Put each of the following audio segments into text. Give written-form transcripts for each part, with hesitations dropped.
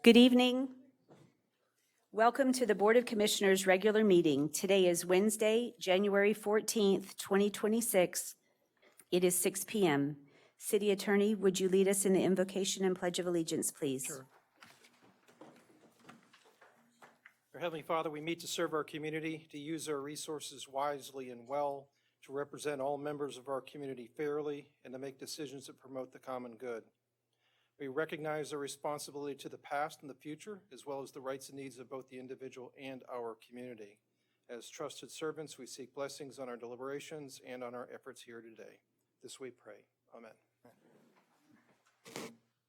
Good evening. Welcome to the Board of Commissioners' regular meeting. Today is Wednesday, January 14th, 2026. It is 6 p.m. City Attorney, would you lead us in the invocation and Pledge of Allegiance, please? Sure. Our Heavenly Father, we meet to serve our community, to use our resources wisely and well, to represent all members of our community fairly, and to make decisions that promote the common good. We recognize our responsibility to the past and the future, as well as the rights and needs of both the individual and our community. As trusted servants, we seek blessings on our deliberations and on our efforts here today. This we pray. Amen.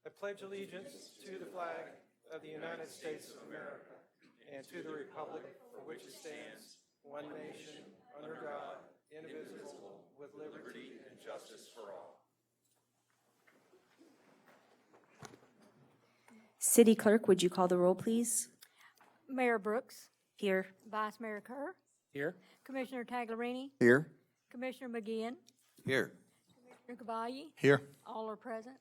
I pledge allegiance to the flag of the United States of America and to the republic for which it stands, one nation, under God, indivisible, with liberty and justice for all. City Clerk, would you call the roll, please? Mayor Brooks. Here. Vice Mayor Kerr. Here. Commissioner Taglerini. Here. Commissioner McGinn. Here. Commissioner Cavalli. Here. All are present.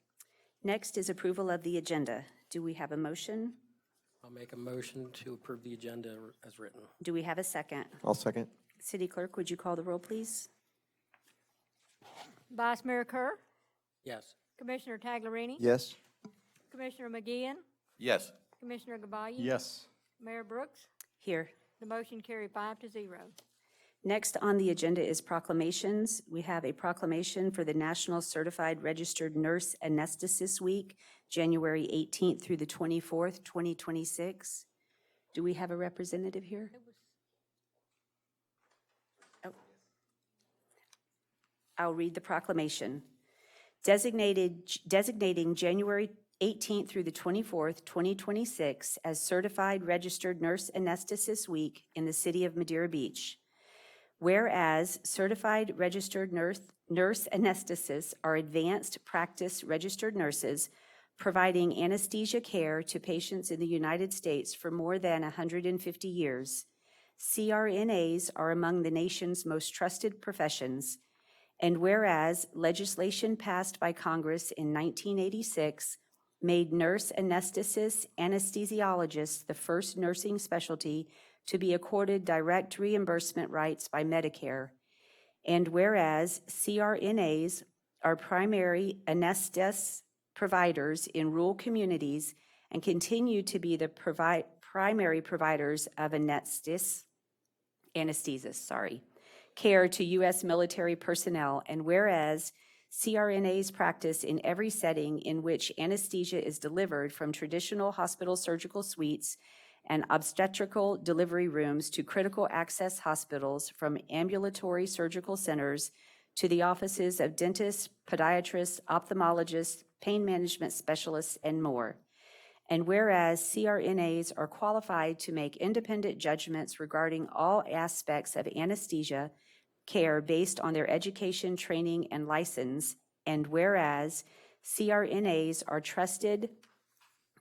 Next is approval of the agenda. Do we have a motion? I'll make a motion to approve the agenda as written. Do we have a second? I'll second. City Clerk, would you call the roll, please? Vice Mayor Kerr. Yes. Commissioner Taglerini. Yes. Commissioner McGinn. Yes. Commissioner Cavalli. Yes. Mayor Brooks. Here. The motion carried 5-0. Next on the agenda is proclamations. We have a proclamation for the National Certified Registered Nurse Anesthetist Week, January 18th through the 24th, 2026. Do we have a representative here? Oh. I'll read the proclamation. Designating January 18th through the 24th, 2026 as Certified Registered Nurse Anesthetist Week in the city of Madeira Beach. Whereas certified registered nurse anesthetists are advanced practice registered nurses providing anesthesia care to patients in the United States for more than 150 years. CRNAs are among the nation's most trusted professions. And whereas legislation passed by Congress in 1986 made nurse anesthetists, anesthesiologists the first nursing specialty to be accorded direct reimbursement rights by Medicare. And whereas CRNAs are primary anesthesia providers in rural communities and continue to be the primary providers of anesthesia care to U.S. military personnel, and whereas CRNAs practice in every setting in which anesthesia is delivered, from traditional hospital surgical suites and obstetrical delivery rooms to critical access hospitals, from ambulatory surgical centers to the offices of dentists, podiatrists, ophthalmologists, pain management specialists, and more. And whereas CRNAs are qualified to make independent judgments regarding all aspects of anesthesia care based on their education, training, and license, and whereas CRNAs are trusted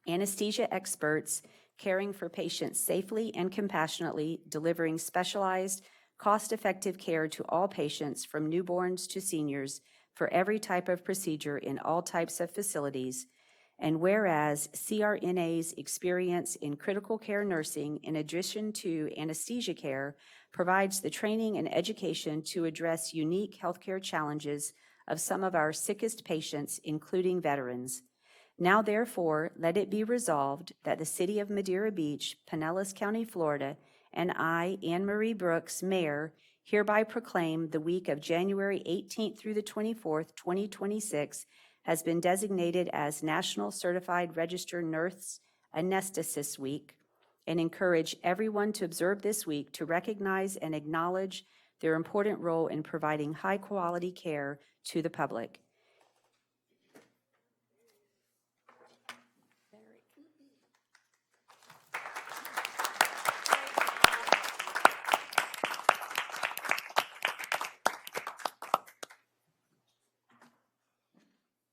anesthesia experts caring for patients safely and compassionately, delivering specialized, cost-effective care to all patients from newborns to seniors for every type of procedure in all types of facilities. And whereas CRNA's experience in critical care nursing, in addition to anesthesia care, provides the training and education to address unique healthcare challenges of some of our sickest patients, including veterans. Now, therefore, let it be resolved that the City of Madeira Beach, Pinellas County, Florida, and I, Anne Marie Brooks, Mayor, hereby proclaim the week of January 18th through the 24th, 2026, has been designated as National Certified Registered Nurse Anesthetist Week, and encourage everyone to observe this week to recognize and acknowledge their important role in providing high-quality care to the public.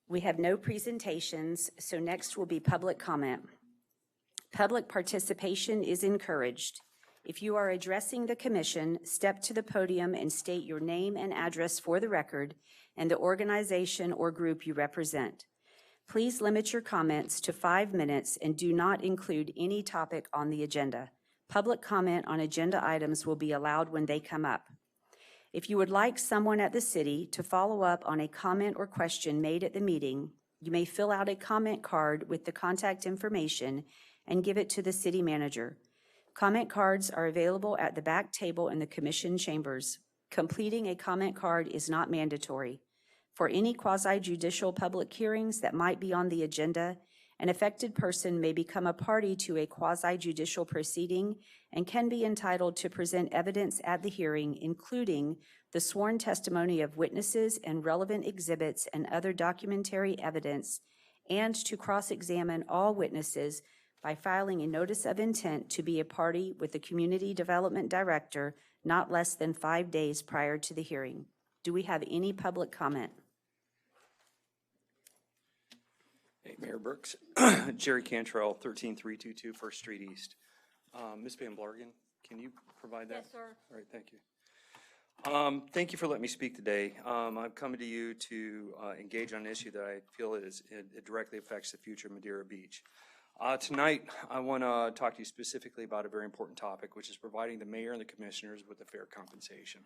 We have no presentations, so next will be public comment. Public participation is encouraged. If you are addressing the commission, step to the podium and state your name and address for the record and the organization or group you represent. Please limit your comments to 5 minutes and do not include any topic on the agenda. Public comment on agenda items will be allowed when they come up. If you would like someone at the city to follow up on a comment or question made at the meeting, you may fill out a comment card with the contact information and give it to the city manager. Comment cards are available at the back table in the commission chambers. Completing a comment card is not mandatory. For any quasi-judicial public hearings that might be on the agenda, an affected person may become a party to a quasi-judicial proceeding and can be entitled to present evidence at the hearing, including the sworn testimony of witnesses and relevant exhibits and other documentary evidence, and to cross-examine all witnesses by filing a notice of intent to be a party with the Community Development Director not less than 5 days prior to the hearing. Do we have any public comment? Hey, Mayor Brooks. Jerry Cantrell, 13322 First Street East. Ms. Van Blargen, can you provide that? Yes, sir. All right, thank you. Thank you for letting me speak today. I'm coming to you to engage on an issue that I feel it directly affects the future of Madeira Beach. Tonight, I want to talk to you specifically about a very important topic, which is providing the mayor and the commissioners with a fair compensation,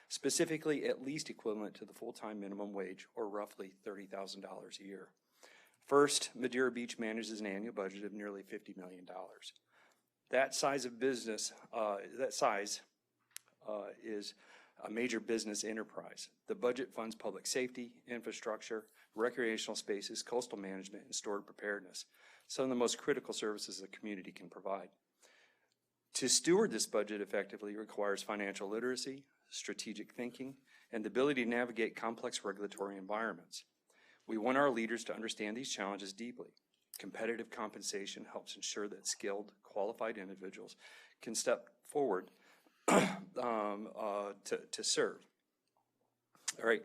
specifically at least equivalent to the full-time minimum wage, or roughly $30,000 a year. First, Madeira Beach manages an annual budget of nearly $50 million. That size of business, is a major business enterprise. The budget funds public safety, infrastructure, recreational spaces, coastal management, and storm preparedness, some of the most critical services the community can provide. To steward this budget effectively requires financial literacy, strategic thinking, and the ability to navigate complex regulatory environments. We want our leaders to understand these challenges deeply. Competitive compensation helps ensure that skilled, qualified individuals can step forward to serve. All right,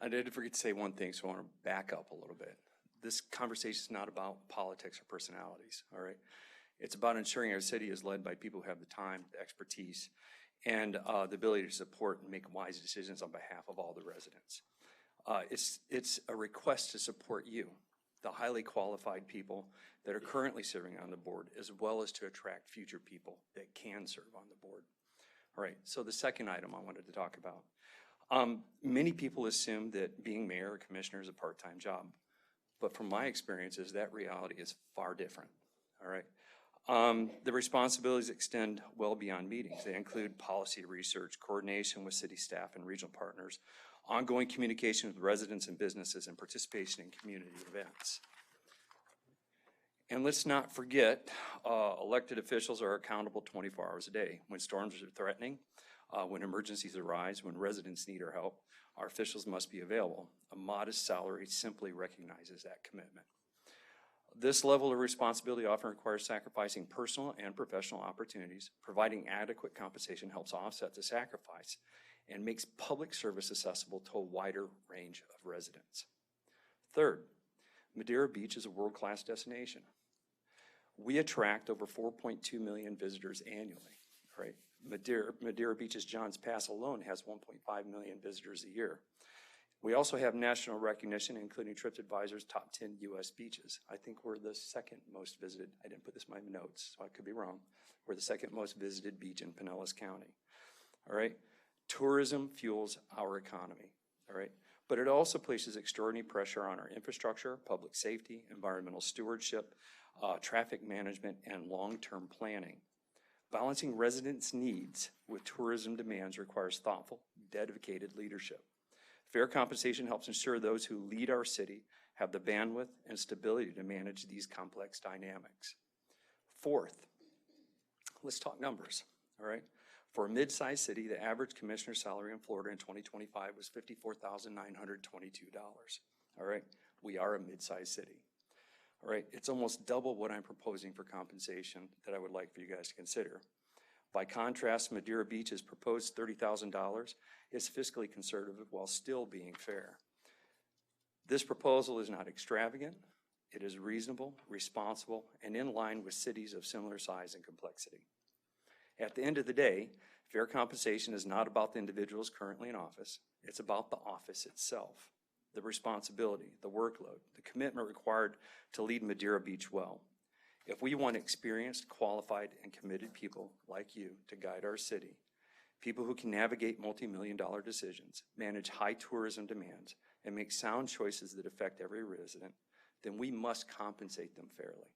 I did forget to say one thing, so I want to back up a little bit. This conversation is not about politics or personalities, all right? It's about ensuring our city is led by people who have the time, the expertise, and the ability to support and make wise decisions on behalf of all the residents. It's a request to support you, the highly qualified people that are currently serving on the board, as well as to attract future people that can serve on the board. All right, so the second item I wanted to talk about. Many people assume that being mayor or commissioner is a part-time job, but from my experiences, that reality is far different, all right? The responsibilities extend well beyond meetings. They include policy research, coordination with city staff and regional partners, ongoing communication with residents and businesses, and participation in community events. And let's not forget, elected officials are accountable 24 hours a day. When storms are threatening, when emergencies arise, when residents need our help, our officials must be available. A modest salary simply recognizes that commitment. This level of responsibility often requires sacrificing personal and professional opportunities. Providing adequate compensation helps offset the sacrifice and makes public service accessible to a wider range of residents. Third, Madeira Beach is a world-class destination. We attract over 4.2 million visitors annually, right? Madeira Beach's Johns Pass alone has 1.5 million visitors a year. We also have national recognition, including TripAdvisor's top 10 U.S. beaches. I think we're the second most visited. I didn't put this in my notes, so I could be wrong. We're the second most visited beach in Pinellas County, all right? Tourism fuels our economy, all right? But it also places extraordinary pressure on our infrastructure, public safety, environmental stewardship, traffic management, and long-term planning. Balancing residents' needs with tourism demands requires thoughtful, dedicated leadership. Fair compensation helps ensure those who lead our city have the bandwidth and stability to manage these complex dynamics. Fourth, let's talk numbers, all right? For a mid-sized city, the average commissioner salary in Florida in 2025 was $54,922, all right? We are a mid-sized city, all right? It's almost double what I'm proposing for compensation that I would like for you guys to consider. By contrast, Madeira Beach's proposed $30,000 is fiscally conservative while still being fair. This proposal is not extravagant. It is reasonable, responsible, and in line with cities of similar size and complexity. At the end of the day, fair compensation is not about the individuals currently in office. It's about the office itself. the responsibility, the workload, the commitment required to lead Madeira Beach well. If we want experienced, qualified, and committed people like you to guide our city, people who can navigate multi-million-dollar decisions, manage high tourism demands, and make sound choices that affect every resident, then we must compensate them fairly.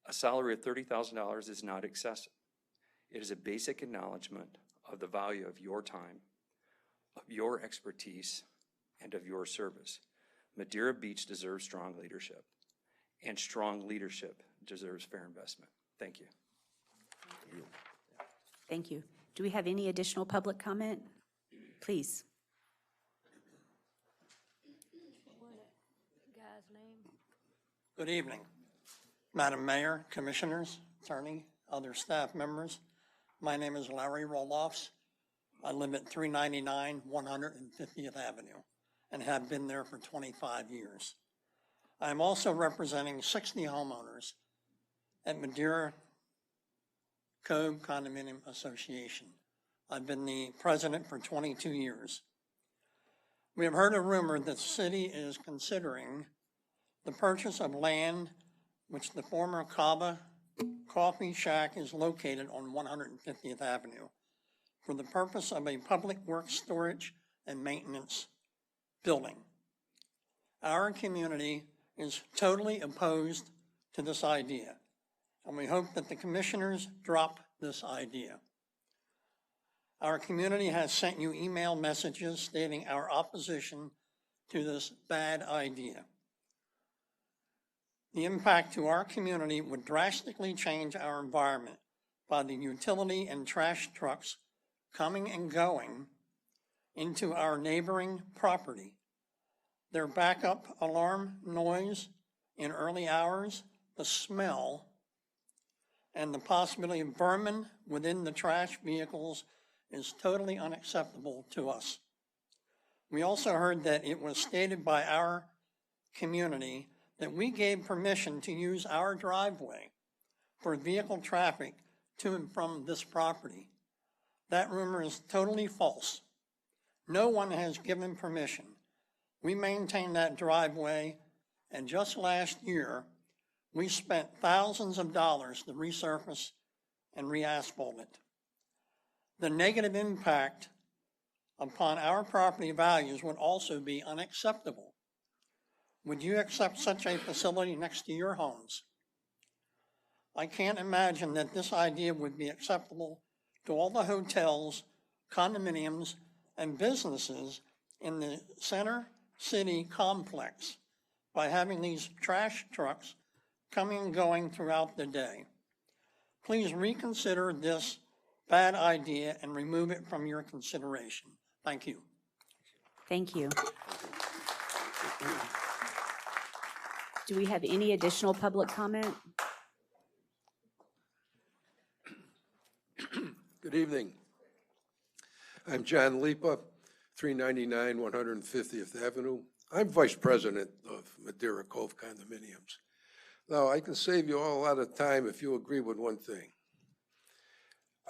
A salary of $30,000 is not excessive. It is a basic acknowledgement of the value of your time, of your expertise, and of your service. Madeira Beach deserves strong leadership, and strong leadership deserves fair investment. Thank you. Thank you. Do we have any additional public comment? Please. Guy's name. Good evening, Madam Mayor, Commissioners, Attorney, other staff members. My name is Larry Roloffs. I live at 399 150th Avenue and have been there for 25 years. I am also representing 60 homeowners at Madeira Cove Condominium Association. I've been the president for 22 years. We have heard a rumor that the city is considering the purchase of land which the former Cava Coffee Shack is located on 150th Avenue for the purpose of a public works storage and maintenance building. Our community is totally opposed to this idea, and we hope that the commissioners drop this idea. Our community has sent you email messages stating our opposition to this bad idea. The impact to our community would drastically change our environment by the utility and trash trucks coming and going into our neighboring property. Their backup alarm noise in early hours, the smell, and the possibility of vermin within the trash vehicles is totally unacceptable to us. We also heard that it was stated by our community that we gave permission to use our driveway for vehicle traffic to and from this property. That rumor is totally false. No one has given permission. We maintain that driveway, and just last year, we spent thousands of dollars to resurface and re-asphalt it. The negative impact upon our property values would also be unacceptable. Would you accept such a facility next to your homes? I can't imagine that this idea would be acceptable to all the hotels, condominiums, and businesses in the center city complex by having these trash trucks coming and going throughout the day. Please reconsider this bad idea and remove it from your consideration. Thank you. Thank you. Do we have any additional public comment? Good evening. I'm John Lipa, 399 150th Avenue. I'm Vice President of Madeira Cove Condominiums. Now, I can save you all a lot of time if you agree with one thing.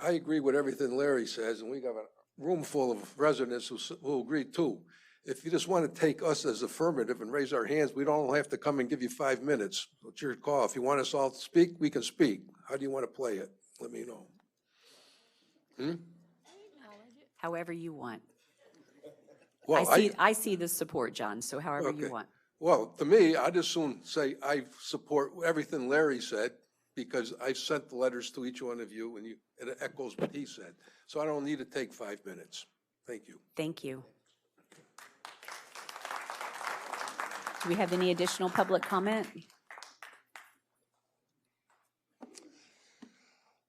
I agree with everything Larry says, and we got a room full of residents who agree too. If you just want to take us as affirmative and raise our hands, we don't have to come and give you 5 minutes. It's your call. If you want us all to speak, we can speak. How do you want to play it? Let me know. However you want. Well, I see the support, John, so however you Okay. want. Well, to me, I'd as soon say I support everything Larry said because I sent the letters to each one of you and it echoes what he said. So I don't need to take 5 minutes. Thank you. Thank you. Do we have any additional public comment?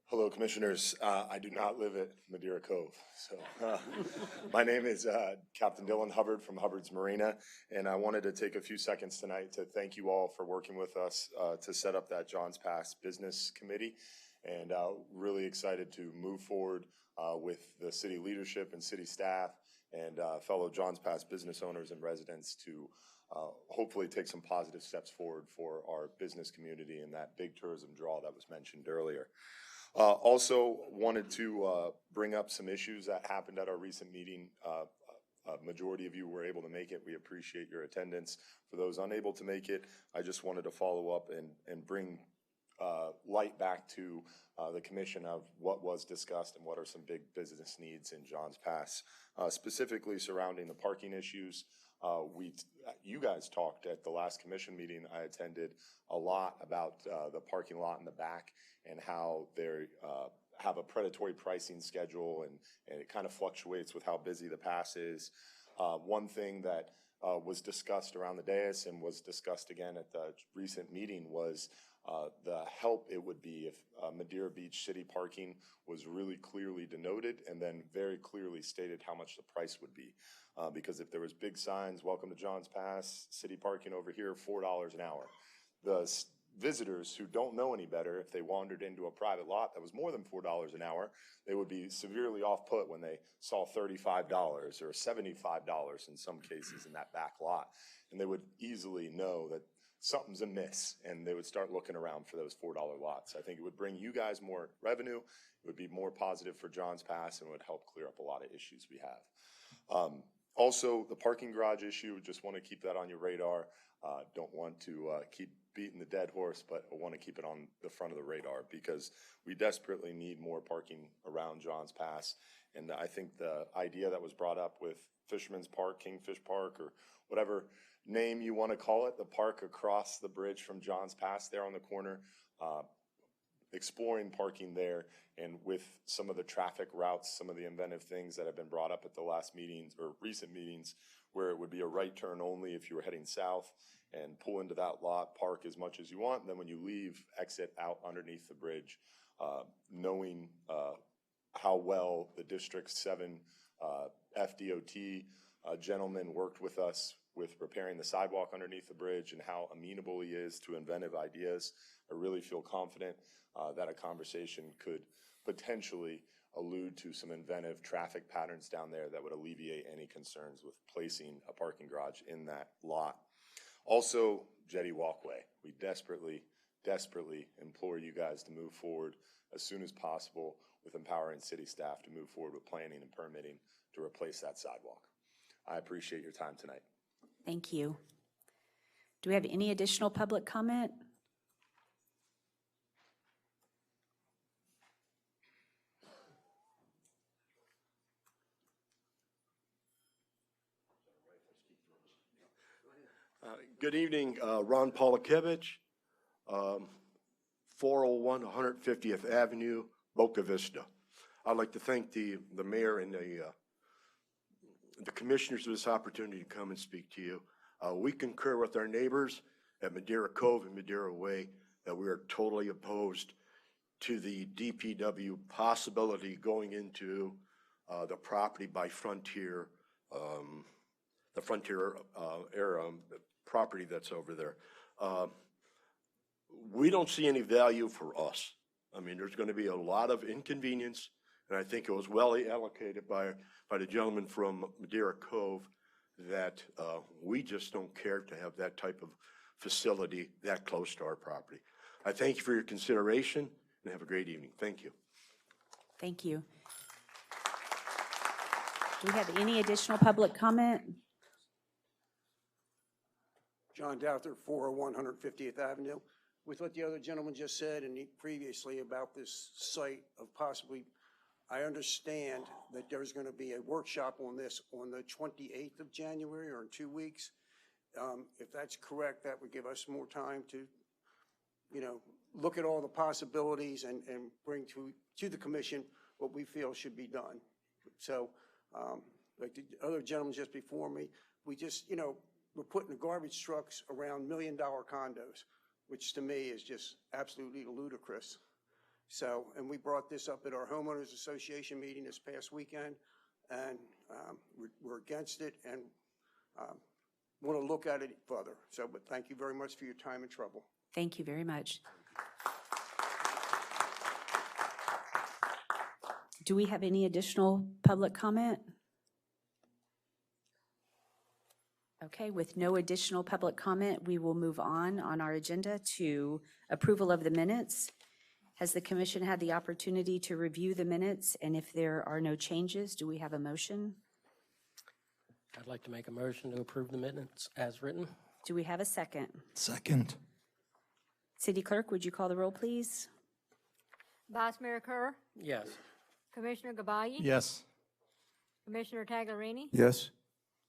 Hello, Commissioners. I do not live at Madeira Cove. So my name is Captain Dylan Hubbard from Hubbard's Marina, and I wanted to take a few seconds tonight to thank you all for working with us to set up that Johns Pass Business Committee, and really excited to move forward with the city leadership and city staff and fellow Johns Pass business owners and residents to hopefully take some positive steps forward for our business community and that big tourism draw that was mentioned earlier. Also wanted to bring up some issues that happened at our recent meeting a majority of you were able to make it. We appreciate your attendance. For those unable to make it, I just wanted to follow up and bring light back to the commission of what was discussed and what are some big business needs in Johns Pass, specifically surrounding the parking issues. You guys talked at the last commission meeting I attended a lot about the parking lot in the back and how they have a predatory pricing schedule and it kind of fluctuates with how busy the pass is. One thing that was discussed around the dais and was discussed again at the recent meeting was the help it would be if Madeira Beach city parking was really clearly denoted and then very clearly stated how much the price would be. Because if there was big signs, welcome to Johns Pass, city parking over here, $4 an hour. The visitors who don't know any better, if they wandered into a private lot that was more than $4 an hour, they would be severely off-put when they saw $35 or $75 in some cases in that back lot. And they would easily know that something's amiss, and they would start looking around for those $4 lots. I think it would bring you guys more revenue, it would be more positive for Johns Pass, and would help clear up a lot of issues we have. Also, the parking garage issue, just want to keep that on your radar. Don't want to keep beating the dead horse, but I want to keep it on the front of the radar because we desperately need more parking around Johns Pass. And I think the idea that was brought up with Fisherman's Park, Kingfish Park, or whatever name you want to call it, the park across the bridge from Johns Pass there on the corner, exploring parking there, and with some of the traffic routes, some of the inventive things that have been brought up at the last meetings or recent meetings, where it would be a right turn only if you were heading south and pull into that lot, park as much as you want, and then when you leave, exit out underneath the bridge. Knowing how well the District 7 FDOT gentleman worked with us with repairing the sidewalk underneath the bridge and how amenable he is to inventive ideas, I really feel confident that a conversation could potentially allude to some inventive traffic patterns down there that would alleviate any concerns with placing a parking garage in that lot. Also, jetty walkway. We desperately implore you guys to move forward as soon as possible with empowering city staff to move forward with planning and permitting to replace that sidewalk. I appreciate your time tonight. Thank you. Do we have any additional public comment? Good evening, Ron Polakevich, 401 150th Avenue, Boca Vista. I'd like to thank the mayor and the commissioners for this opportunity to come and speak to you. We concur with our neighbors at Madeira Cove and Madeira Way that we are totally opposed to the DPW possibility going into the property by Frontier, the Frontier era property that's over there. We don't see any value for us. I mean, there's going to be a lot of inconvenience, and I think it was well allocated by the gentleman from Madeira Cove that we just don't care to have that type of facility that close to our property. I thank you for your consideration, and have a great evening. Thank you. Thank you. Do we have any additional public comment? John Douther, 401 150th Avenue. With what the other gentleman just said and previously about this site of possibly, I understand that there's going to be a workshop on this on the 28th of January or in 2 weeks. If that's correct, that would give us more time to, look at all the possibilities and bring to the commission what we feel should be done. So, like the other gentleman just before me, we just, we're putting the garbage trucks around $1 million condos, which to me is just absolutely ludicrous. So, and we brought this up at our homeowners association meeting this past weekend, and we're against it and want to look at it further. So, but thank you very much for your time and trouble. Thank you very much. Do we have any additional public comment? Okay, with no additional public comment, we will move on our agenda to approval of the minutes. Has the commission had the opportunity to review the minutes? And if there are no changes, do we have a motion? I'd like to make a motion to approve the minutes as written. Do we have a second? Second. City Clerk, would you call the roll, please? Vice Mayor Kerr, Yes. Commissioner Gabayie, Yes. Commissioner Taglerini, Yes.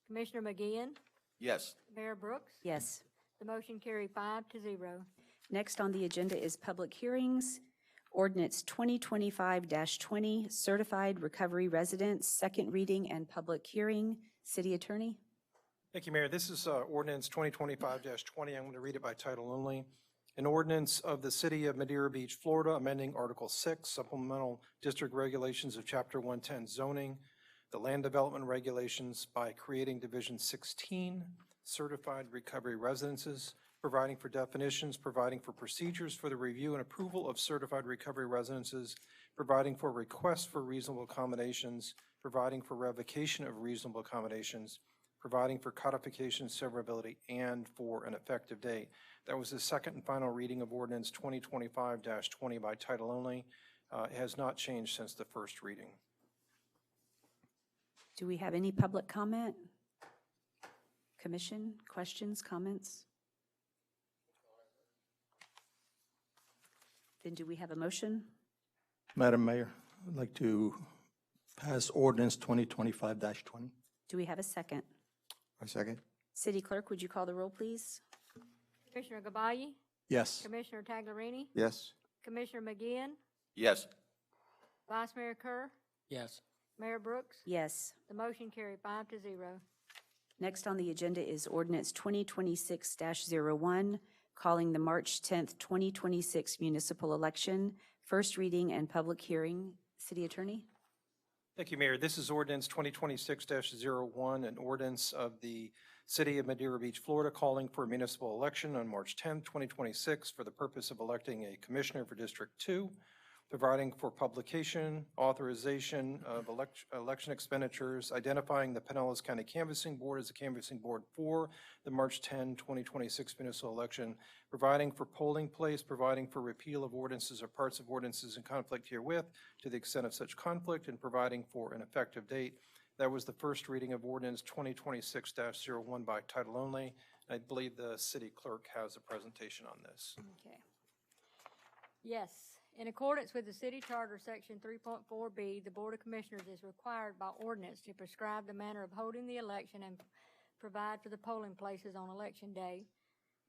Commissioner McGeehan, Yes. Mayor Brooks. Yes. The motion carried 5-0. Next on the agenda is public hearings. Ordinance 2025-20, Certified Recovery Residents, second reading and public hearing. City Attorney? Thank you, Mayor. This is ordinance 2025-20. I'm going to read it by title only. An ordinance of the City of Madeira Beach, Florida, amending Article 6, Supplemental District Regulations of Chapter 110 Zoning, the Land Development Regulations by creating Division 16, Certified Recovery Residences, providing for definitions, providing for procedures for the review and approval of certified recovery residences, providing for requests for reasonable accommodations, providing for revocation of reasonable accommodations, providing for codification, severability, and for an effective date. That was the second and final reading of ordinance 2025-20 by title only. It has not changed since the first reading. Do we have any public comment? Commission, questions, comments? Then do we have a motion? Madam Mayor, I'd like to pass ordinance 2025-20. Do we have a second? I second. City Clerk, would you call the roll, please? Commissioner Gabayie, Yes. Commissioner Taglerini, Yes. Commissioner McGeehan, Yes. Vice Mayor Kerr, Yes. Mayor Brooks. Yes. The motion carried 5-0. Next on the agenda is ordinance 2026-01, calling the March 10th, 2026 municipal election, first reading and public hearing. City Attorney? Thank you, Mayor. This is ordinance 2026-01, an ordinance of the City of Madeira Beach, Florida, calling for a municipal election on March 10, 2026, for the purpose of electing a commissioner for District 2, providing for publication, authorization of election expenditures, identifying the Pinellas County Canvassing Board as a canvassing board for the March 10, 2026 municipal election, providing for polling place, providing for repeal of ordinances or parts of ordinances in conflict herewith to the extent of such conflict, and providing for an effective date. That was the first reading of ordinance 2026-01 by title only. I believe the city clerk has a presentation on this. Okay. Yes. In accordance with the City Charter, Section 3.4B, the Board of Commissioners is required by ordinance to prescribe the manner of holding the election and provide for the polling places on Election Day.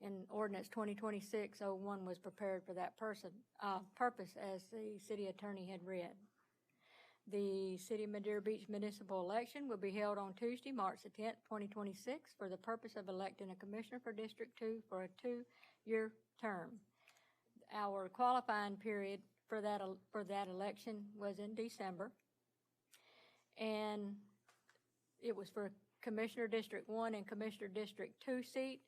And ordinance 2026-01 was prepared for that purpose, as the city attorney had read. The City of Madeira Beach municipal election will be held on Tuesday, March the 10th, 2026, for the purpose of electing a commissioner for District 2 for a 2-year term. Our qualifying period for that election was in December, and it was for Commissioner District 1 and Commissioner District 2 seat.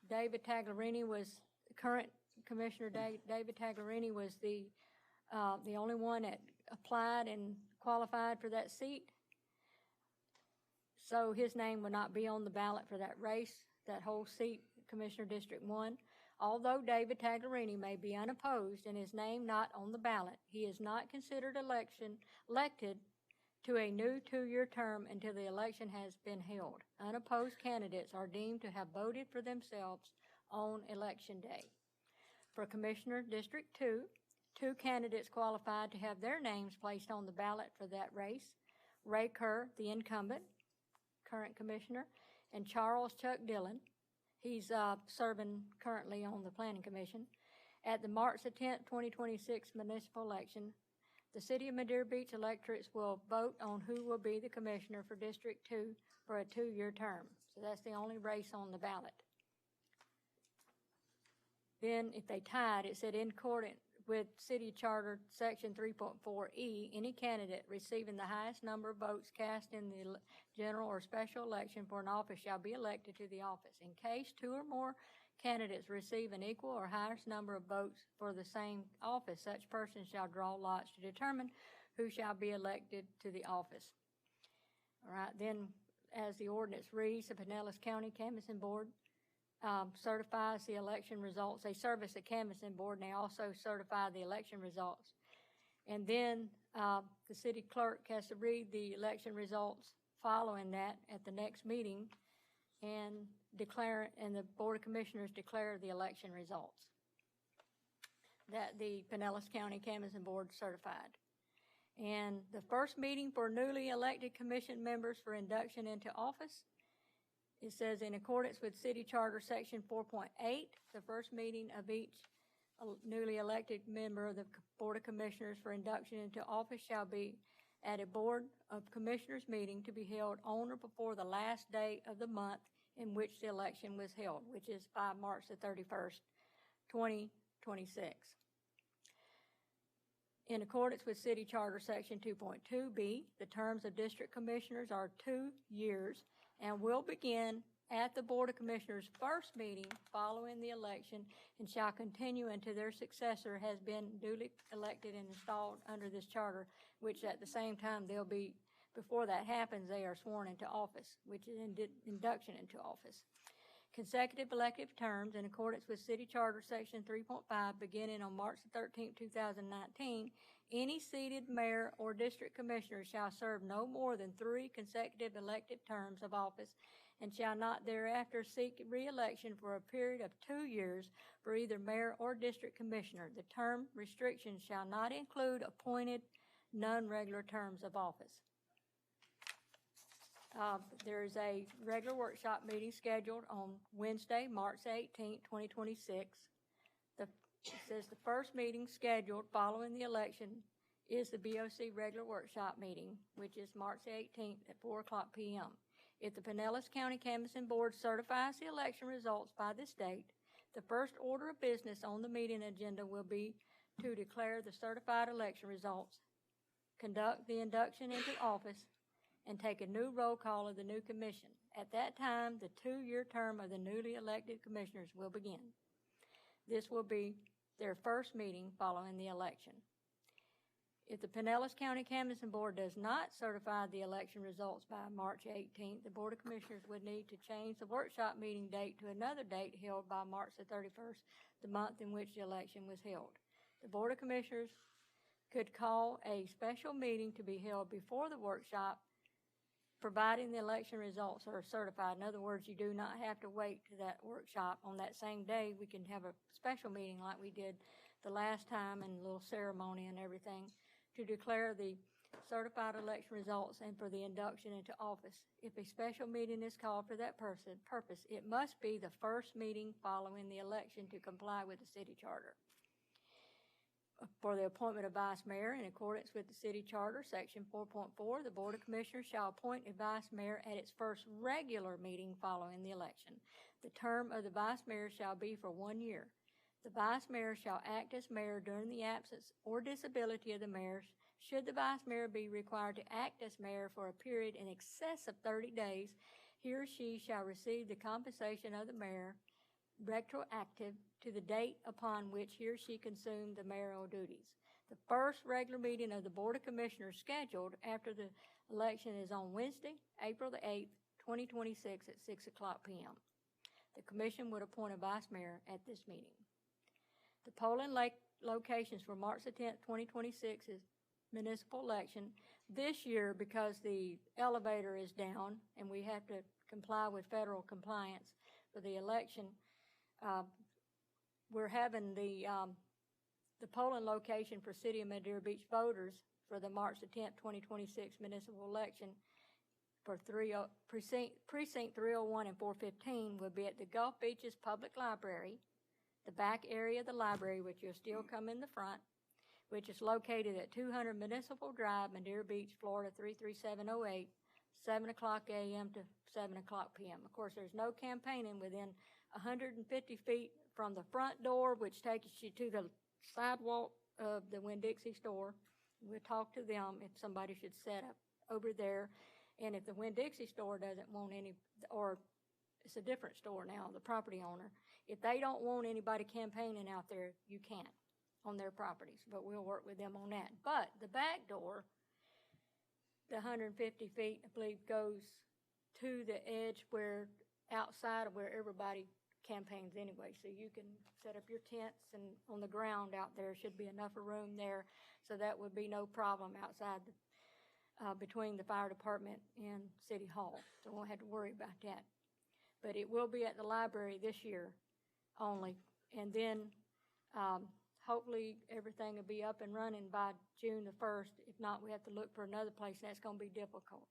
David Taglerini was current Commissioner. David Taglerini was the only one that applied and qualified for that seat, so his name would not be on the ballot for that race, that whole seat, Commissioner District 1. Although David Taglerini may be unopposed and his name not on the ballot, he is not considered elected to a new 2-year term until the election has been held. Unopposed candidates are deemed to have voted for themselves on Election Day. For Commissioner District 2, 2 candidates qualified to have their names placed on the ballot for that race: Ray Kerr, the incumbent, current commissioner, and Charles Chuck Dillon. He's serving currently on the Planning Commission. At the March the 10th, 2026 municipal election, the City of Madeira Beach electorates will vote on who will be the commissioner for District 2 for a 2-year term. So that's the only race on the ballot. Then if they tied, it said in accordance with City Charter Section 3.4E, any candidate receiving the highest number of votes cast in the general or special election for an office shall be elected to the office. In case 2 or more candidates receive an equal or highest number of votes for the same office, such person shall draw lots to determine who shall be elected to the office. All right, then as the ordinance reads, the Pinellas County Canvassing Board certifies the election results. They serve as the canvassing board, and they also certify the election results. And then the city clerk has to read the election results following that at the next meeting and the Board of Commissioners declare the election results that the Pinellas County Canvassing Board certified. And the first meeting for newly elected commission members for induction into office, it says in accordance with City Charter Section 4.8, the first meeting of each newly elected member of the Board of Commissioners for induction into office shall be at a Board of Commissioners meeting to be held on or before the last day of the month in which the election was held, which is by March the 31st, 2026. In accordance with City Charter Section 2.2B, the terms of district commissioners are 2 years and will begin at the Board of Commissioners' first meeting following the election and shall continue until their successor has been duly elected and installed under this charter, which at the same time before that happens, they are sworn into office, which is induction into office. Consecutive elective terms in accordance with City Charter Section 3.5 beginning on March 13, 2019, any seated mayor or district commissioner shall serve no more than 3 consecutive elective terms of office and shall not thereafter seek re-election for a period of 2 years for either mayor or district commissioner. The term restrictions shall not include appointed non-regular terms of office. There is a regular workshop meeting scheduled on Wednesday, March 18, 2026. It says the first meeting scheduled following the election is the BOC regular workshop meeting, which is March 18th at 4:00 p.m. If the Pinellas County Canvassing Board certifies the election results by this date, the first order of business on the meeting agenda will be to declare the certified election results, conduct the induction into office, and take a new roll call of the new commission. At that time, the 2-year term of the newly elected commissioners will begin. This will be their first meeting following the election. If the Pinellas County Canvassing Board does not certify the election results by March 18th, the Board of Commissioners would need to change the workshop meeting date to another date held by March the 31st, the month in which the election was held. The Board of Commissioners could call a special meeting to be held before the workshop, providing the election results are certified. In other words, you do not have to wait to that workshop. On that same day, we can have a special meeting like we did the last time and a little ceremony and everything to declare the certified election results and for the induction into office. If a special meeting is called for that purpose, it must be the first meeting following the election to comply with the city charter. For the appointment of vice mayor, in accordance with the city charter, section 4.4, the Board of Commissioners shall appoint a vice mayor at its first regular meeting following the election. The term of the vice mayor shall be for 1 year. The vice mayor shall act as mayor during the absence or disability of the mayor. Should the vice mayor be required to act as mayor for a period in excess of 30 days, he or she shall receive the compensation of the mayor retroactive to the date upon which he or she consumed the mayoral duties. The first regular meeting of the Board of Commissioners scheduled after the election is on Wednesday, April the 8th, 2026 at 6:00 p.m. The commission would appoint a vice mayor at this meeting. The polling locations for March the 10th, 2026 is municipal election. This year, because the elevator is down and we have to comply with federal compliance for the election, we're having the polling location for City of Madeira Beach voters for the March the 10th, 2026 municipal election for precinct 301 and 415 will be at the Gulf Beaches Public Library, the back area of the library, which you'll still come in the front, which is located at 200 Municipal Drive, Madeira Beach, Florida 33708, 7:00 a.m. to 7:00 p.m. Of course, there's no campaigning within 150 feet from the front door, which takes you to the sidewalk of the Winn-Dixie store. We'll talk to them if somebody should set up over there. And if the Winn-Dixie store doesn't want any, or it's a different store now, the property owner, if they don't want anybody campaigning out there, you can't on their properties, but we'll work with them on that. But the back door, the 150 feet, I believe, goes to the edge where, outside of where everybody campaigns anyway. So you can set up your tents and on the ground out there should be enough room there. So that would be no problem outside between the fire department and City Hall, so we won't have to worry about that. But it will be at the library this year only, and then hopefully everything will be up and running by June the 1st. If not, we have to look for another place, and that's going to be difficult.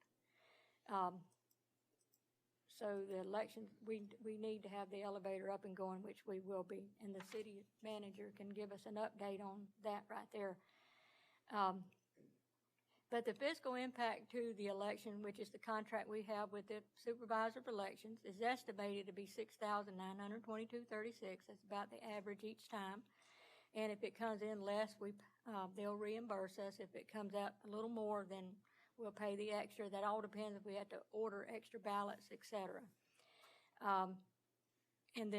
So the election, we need to have the elevator up and going, which we will be, and the city manager can give us an update on that right there. But the fiscal impact to the election, which is the contract we have with the supervisor of elections, is estimated to be $6,922.36. That's about the average each time. And if it comes in less, they'll reimburse us. If it comes out a little more, then we'll pay the extra. That all depends if we have to order extra ballots, et cetera. And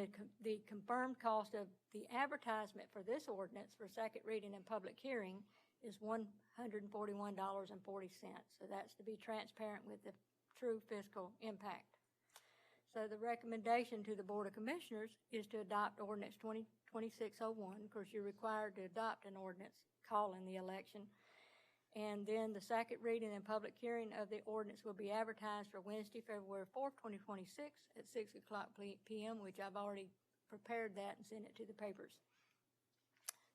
the confirmed cost of the advertisement for this ordinance for second reading and public hearing is $141.40. So that's to be transparent with the true fiscal impact. So the recommendation to the Board of Commissioners is to adopt Ordinance 2601. Of course, you're required to adopt an ordinance calling the election. And then the second reading and public hearing of the ordinance will be advertised for Wednesday, February 4th, 2026 at 6 o'clock p.m., which I've already prepared that and sent it to the papers.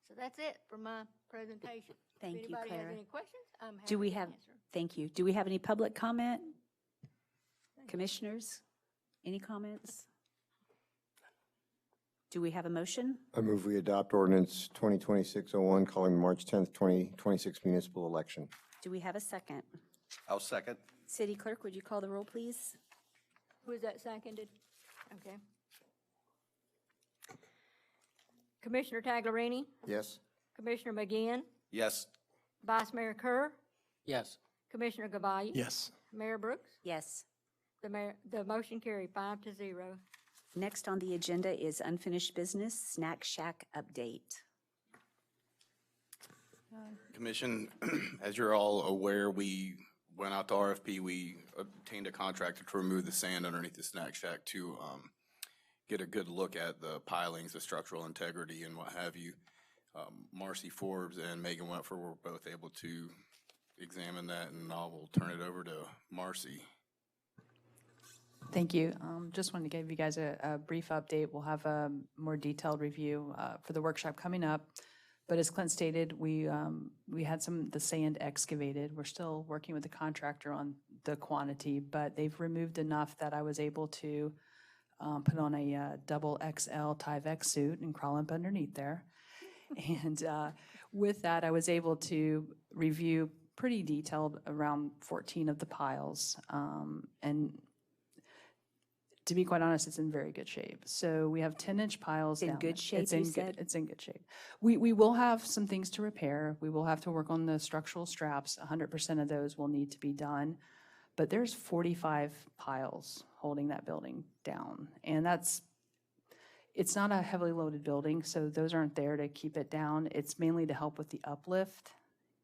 So that's it for my presentation. Thank you, If anybody has Claire. any questions, I'm happy Do we to have, answer. thank you. Do we have any public comment? Commissioners, any comments? Do we have a motion? I move we adopt ordinance 2026-01, calling the March 10th, 2026 municipal election. Do we have a second? I'll second. City Clerk, would you call the roll, please? Who is that seconded? Okay. Commissioner Taglerini, Yes? Commissioner McGinn, Yes. Vice Mayor Kerr, Yes. Commissioner Gavalle. Yes. Mayor Brooks. Yes. The motion carried 5-0. Next on the agenda is unfinished business, Snack Shack update. Commission, as you're all aware, we went out to RFP. We obtained a contractor to remove the sand underneath the snack shack to get a good look at the pilings, the structural integrity, and what have you. Marcy Forbes and Megan Wentford were both able to examine that, and I will turn it over to Marcy. Thank you. Just wanted to give you guys a brief update. We'll have a more detailed review for the workshop coming up. But as Clint stated, we had the sand excavated. We're still working with the contractor on the quantity, but they've removed enough that I was able to put on a double XL Tyvek suit and crawl up underneath there. And with that, I was able to review pretty detailed around 14 of the piles. And to be quite honest, it's in very good shape. So we have 10-inch piles In down good there. shape, It's you in said? It's in good shape. We will have some things to repair. We will have to work on the structural straps. 100% of those will need to be done. But there's 45 piles holding that building down. And it's not a heavily loaded building, so those aren't there to keep it down. It's mainly to help with the uplift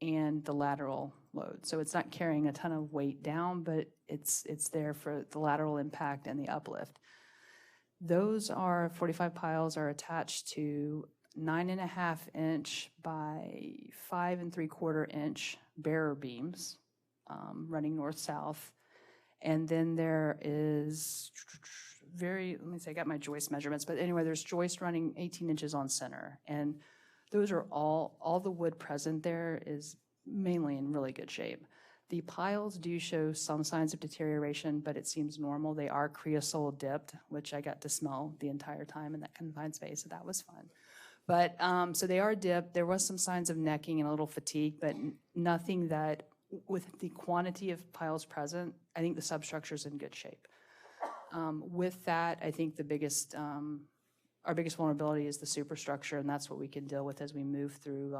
and the lateral load. So it's not carrying a ton of weight down, but it's there for the lateral impact and the uplift. Those 45 piles are attached to 9.5-inch by 5 3/4 inch bearer beams running north-south. And then there is let me say, I got my joist measurements, but anyway, there's joist running 18 inches on center. And those are all the wood present there is mainly in really good shape. The piles do show some signs of deterioration, but it seems normal. They are creosote dipped, which I got to smell the entire time in that confined space, so that was fun. But, so they are dipped. There was some signs of necking and a little fatigue, but nothing that, with the quantity of piles present, I think the substructure's in good shape. With that, I think our biggest vulnerability is the superstructure, and that's what we can deal with as we move through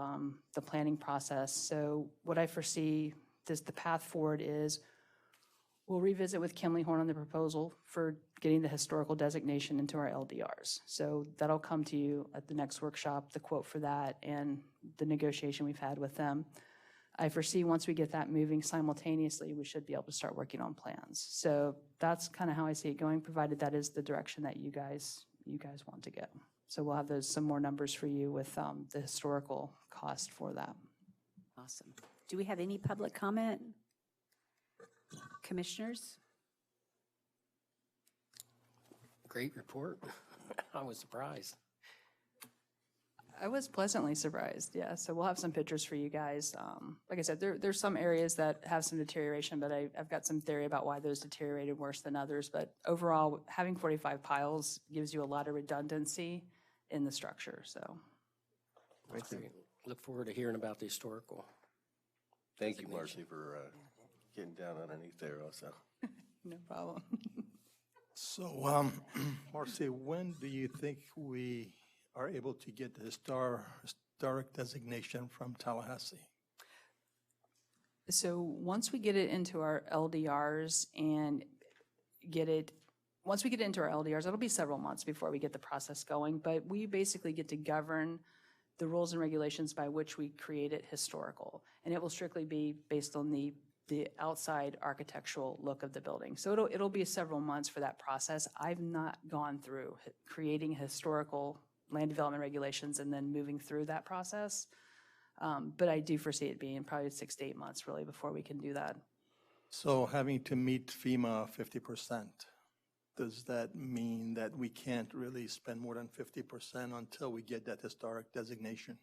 the planning process. So what I foresee, the path forward is we'll revisit with Kimley Horn on the proposal for getting the historical designation into our LDRs. So that'll come to you at the next workshop, the quote for that and the negotiation we've had with them. I foresee once we get that moving simultaneously, we should be able to start working on plans. So that's kind of how I see it going, provided that is the direction that you guys want to go. So we'll have some more numbers for you with the historical cost for that. Awesome. Do we have any public comment? Commissioners? Great report. I was surprised. I was pleasantly surprised, yeah. So we'll have some pictures for you guys. Like I said, there's some areas that have some deterioration, but I've got some theory about why those deteriorated worse than others. But overall, having 45 piles gives you a lot of redundancy in the structure, so. Thank you. Look forward to hearing about the historical. Thank you, Marcy, for getting down underneath there also. No problem. So, Marcy, when do you think we are able to get the historic designation from Tallahassee? So once we get it into our LDRs once we get into our LDRs, it'll be several months before we get the process going, but we basically get to govern the rules and regulations by which we create it historical. And it will strictly be based on the outside architectural look of the building. So it'll be several months for that process. I've not gone through creating historical land development regulations and then moving through that process. But I do foresee it being probably 6 to 8 months really before we can do that. So having to meet FEMA 50%, does that mean that we can't really spend more than 50% until we get that historic designation?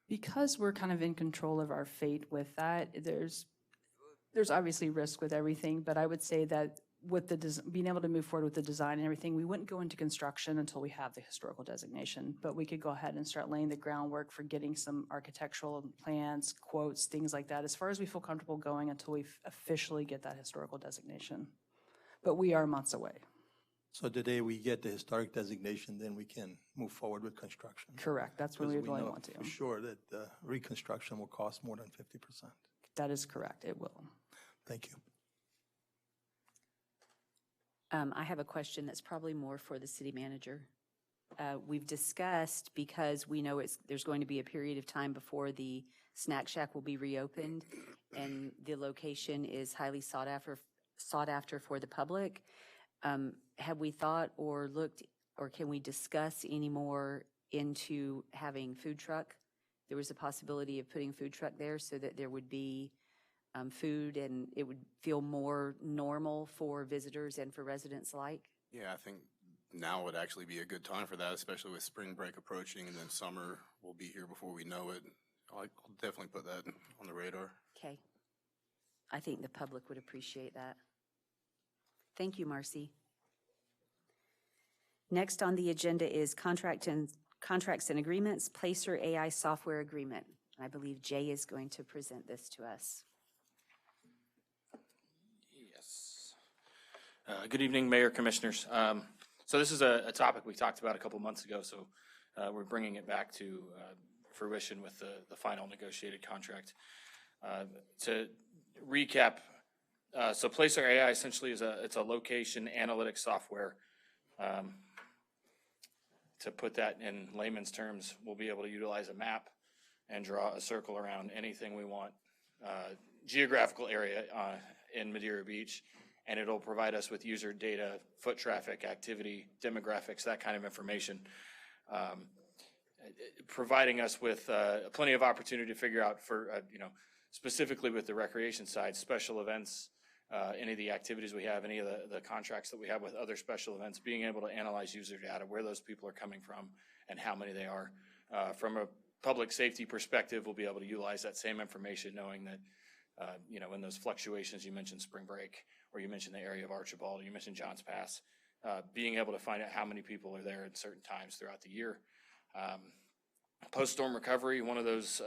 Because we're kind of in control of our fate with that, there's obviously risk with everything, but I would say that with being able to move forward with the design and everything, we wouldn't go into construction until we have the historical designation, but we could go ahead and start laying the groundwork for getting some architectural plans, quotes, things like that, as far as we feel comfortable going until we officially get that historical designation. But we are months away. So the day we get the historic designation, then we can move forward with construction? Correct. That's when we would really want to. For sure that reconstruction will cost more than 50%. That is correct. It will. Thank you. I have a question that's probably more for the city manager. We've discussed, because we know there's going to be a period of time before the snack shack will be reopened, and the location is highly sought after for the public. Have we thought or looked, or can we discuss any more into having food truck? There was a possibility of putting food truck there so that there would be food and it would feel more normal for visitors and for residents alike? Yeah, I think now would actually be a good time for that, especially with spring break approaching, and then summer will be here before we know it. I'll definitely put that on the radar. Okay. I think the public would appreciate that. Thank you, Marcy. Next on the agenda is contracts and agreements, Placer AI software agreement. I believe Jay is going to present this to us. Yes. Good evening, Mayor, Commissioners. So this is a topic we talked about a couple months ago, so we're bringing it back to fruition with the final negotiated contract. To recap, so Placer AI essentially is it's a location analytics software. To put that in layman's terms, we'll be able to utilize a map and draw a circle around anything we want, geographical area in Madeira Beach, and it'll provide us with user data, foot traffic, activity, demographics, that kind of information, providing us with plenty of opportunity to figure out for, specifically with the recreation side, special events, any of the activities we have, any of the contracts that we have with other special events, being able to analyze user data, where those people are coming from and how many they are. From a public safety perspective, we'll be able to utilize that same information, knowing that, in those fluctuations, you mentioned spring break, or you mentioned the area of Archibald, or you mentioned Johns Pass, being able to find out how many people are there at certain times throughout the year. Post-storm recovery, one of those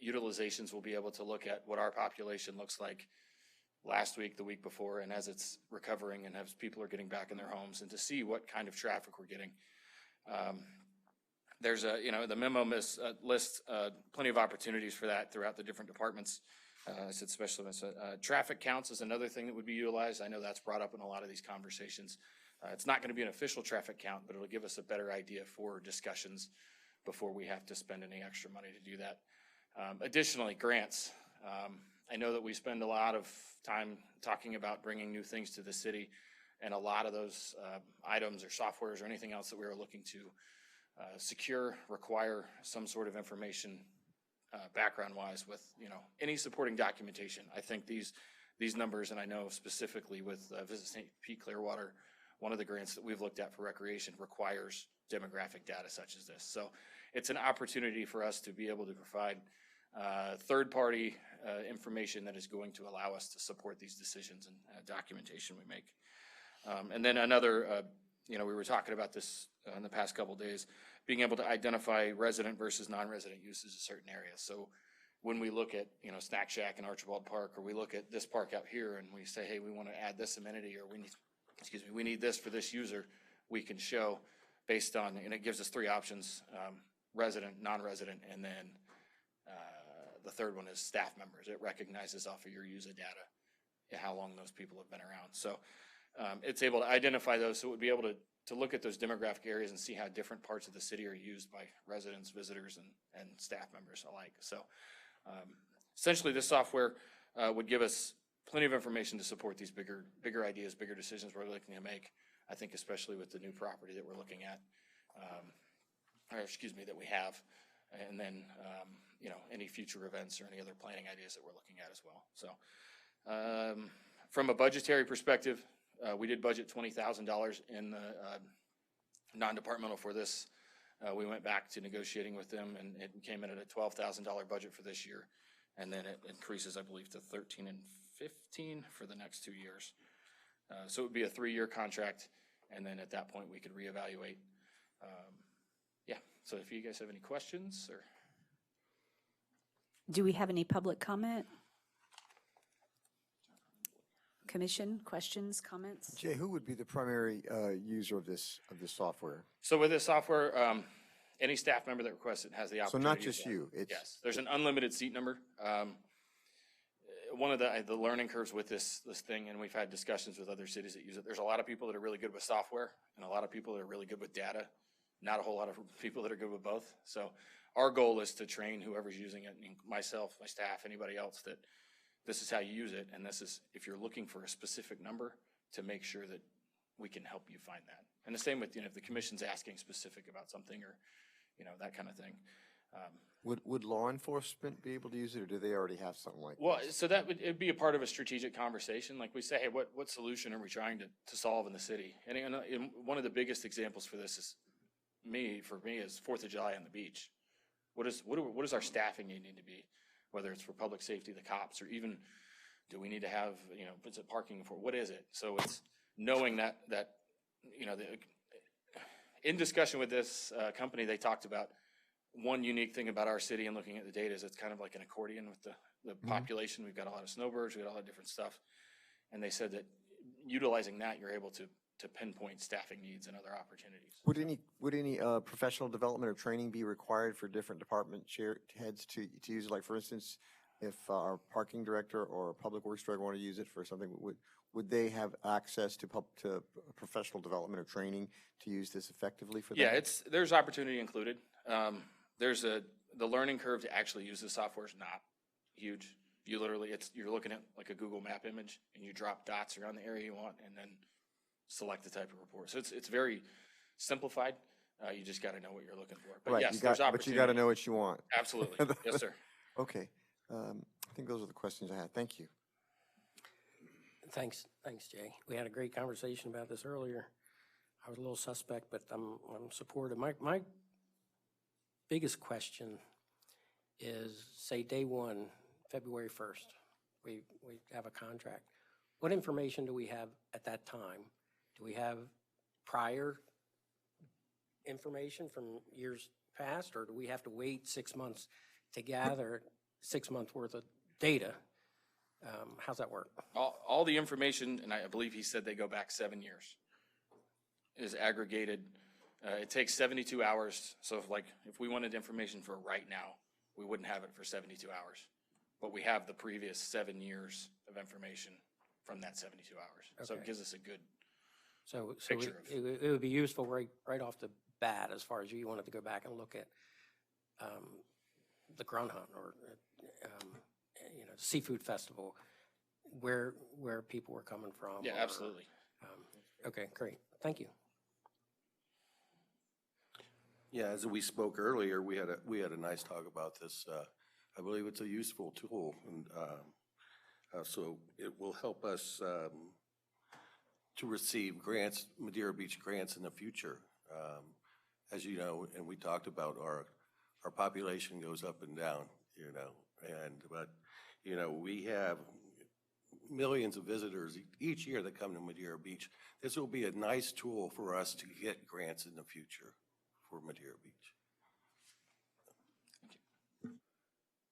utilizations will be able to look at what our population looks like last week, the week before, and as it's recovering and as people are getting back in their homes, and to see what kind of traffic we're getting. There's the memo lists plenty of opportunities for that throughout the different departments. I said special events. Traffic counts is another thing that would be utilized. I know that's brought up in a lot of these conversations. It's not going to be an official traffic count, but it'll give us a better idea for discussions before we have to spend any extra money to do that. Additionally, grants. I know that we spend a lot of time talking about bringing new things to the city, and a lot of those items or softwares or anything else that we are looking to secure require some sort of information background-wise with any supporting documentation. I think these these numbers, and I know specifically with Visit St. Pete Clearwater, one of the grants that we've looked at for recreation requires demographic data such as this. So it's an opportunity for us to be able to provide third-party information that is going to allow us to support these decisions and documentation we make. And then another, we were talking about this in the past couple of days, being able to identify resident versus non-resident uses in certain areas. So when we look at, Snack Shack in Archibald Park, or we look at this park out here and we say, hey, we want to add this amenity, or we need this for this user, we can show based on, and it gives us three options, resident, non-resident, and then the third one is staff members. It recognizes off of your user data how long those people have been around. So it's able to identify those, so it would be able to look at those demographic areas and see how different parts of the city are used by residents, visitors, and staff members alike. So essentially this software would give us plenty of information to support these bigger ideas, bigger decisions we're looking to make. I think especially with the new property that we're looking at, that we have, and then any future events or any other planning ideas that we're looking at as well. So from a budgetary perspective, we did budget $20,000 in the non-departmental for this. We went back to negotiating with them, and it came in at a $12,000 budget for this year, and then it increases, I believe, to 13 and 15 for the next 2 years. So it would be a 3-year contract, and then at that point we could reevaluate. So if you guys have any questions, or Do we have any public comment? Commission, questions, comments? Jay, who would be the primary user of this software? So with this software, any staff member that requests it has the opportunity. So not just you? Yes, there's an unlimited seat number. One of the learning curves with this thing, and we've had discussions with other cities that use it, there's a lot of people that are really good with software and a lot of people that are really good with data. Not a whole lot of people that are good with both. So our goal is to train whoever's using it, myself, my staff, anybody else, that this is how you use it, and this is, if you're looking for a specific number, to make sure that we can help you find that. And the same with, if the commission's asking specific about something, or, that kind of thing. Would law enforcement be able to use it, or do they already have something like Well, so it'd be a part of a strategic conversation. Like we say, hey, what solution are we trying to solve in the city? And one of the biggest examples for this is for me is 4th of July on the beach. What does our staffing need to be? Whether it's for public safety, the cops, or even do we need to have, is it parking for, what is it? So it's knowing that in discussion with this company, they talked about one unique thing about our city and looking at the data is it's kind of like an accordion with the population. We've got a lot of snowbirds, we've got a lot of different stuff. And they said that utilizing that, you're able to pinpoint staffing needs and other opportunities. Would any professional development or training be required for different department heads to use it? Like, for instance, if our parking director or public works director want to use it for something, would they have access to professional development or training to use this effectively for them? Yeah, there's opportunity included. The learning curve to actually use the software is not huge. You're looking at like a Google map image, and you drop dots around the area you want, and then select the type of report. So it's very simplified. You just got to know what you're looking for. But right, yes, there's opportunity. But you got to know what you want. Absolutely. Yes, sir. Okay. I think those are the questions I had. Thank you. Thanks, Jay. We had a great conversation about this earlier. I was a little suspect, but I'm supportive. My biggest question is, say day one, February 1st, we have a contract. What information do we have at that time? Do we have prior information from years past, or do we have to wait 6 months to gather 6 months worth of data? How's that work? All the information, and I believe he said they go back 7 years, is aggregated. It takes 72 hours. So if we wanted information for right now, we wouldn't have it for 72 hours. But we have the previous 7 years of information from that 72 hours. Okay. So it gives us a good picture of it. It would be useful right off the bat, as far as you wanted to go back and look at the Grunt Hunt or seafood festival, where people were coming from. Yeah, absolutely. Okay, great. Thank you. Yeah, as we spoke earlier, we had a nice talk about this. I believe it's a useful tool, and So it will help us to receive grants, Madeira Beach grants in the future. As you know, and we talked about, our population goes up and down, but we have millions of visitors each year that come to Madeira Beach. This will be a nice tool for us to get grants in the future for Madeira Beach.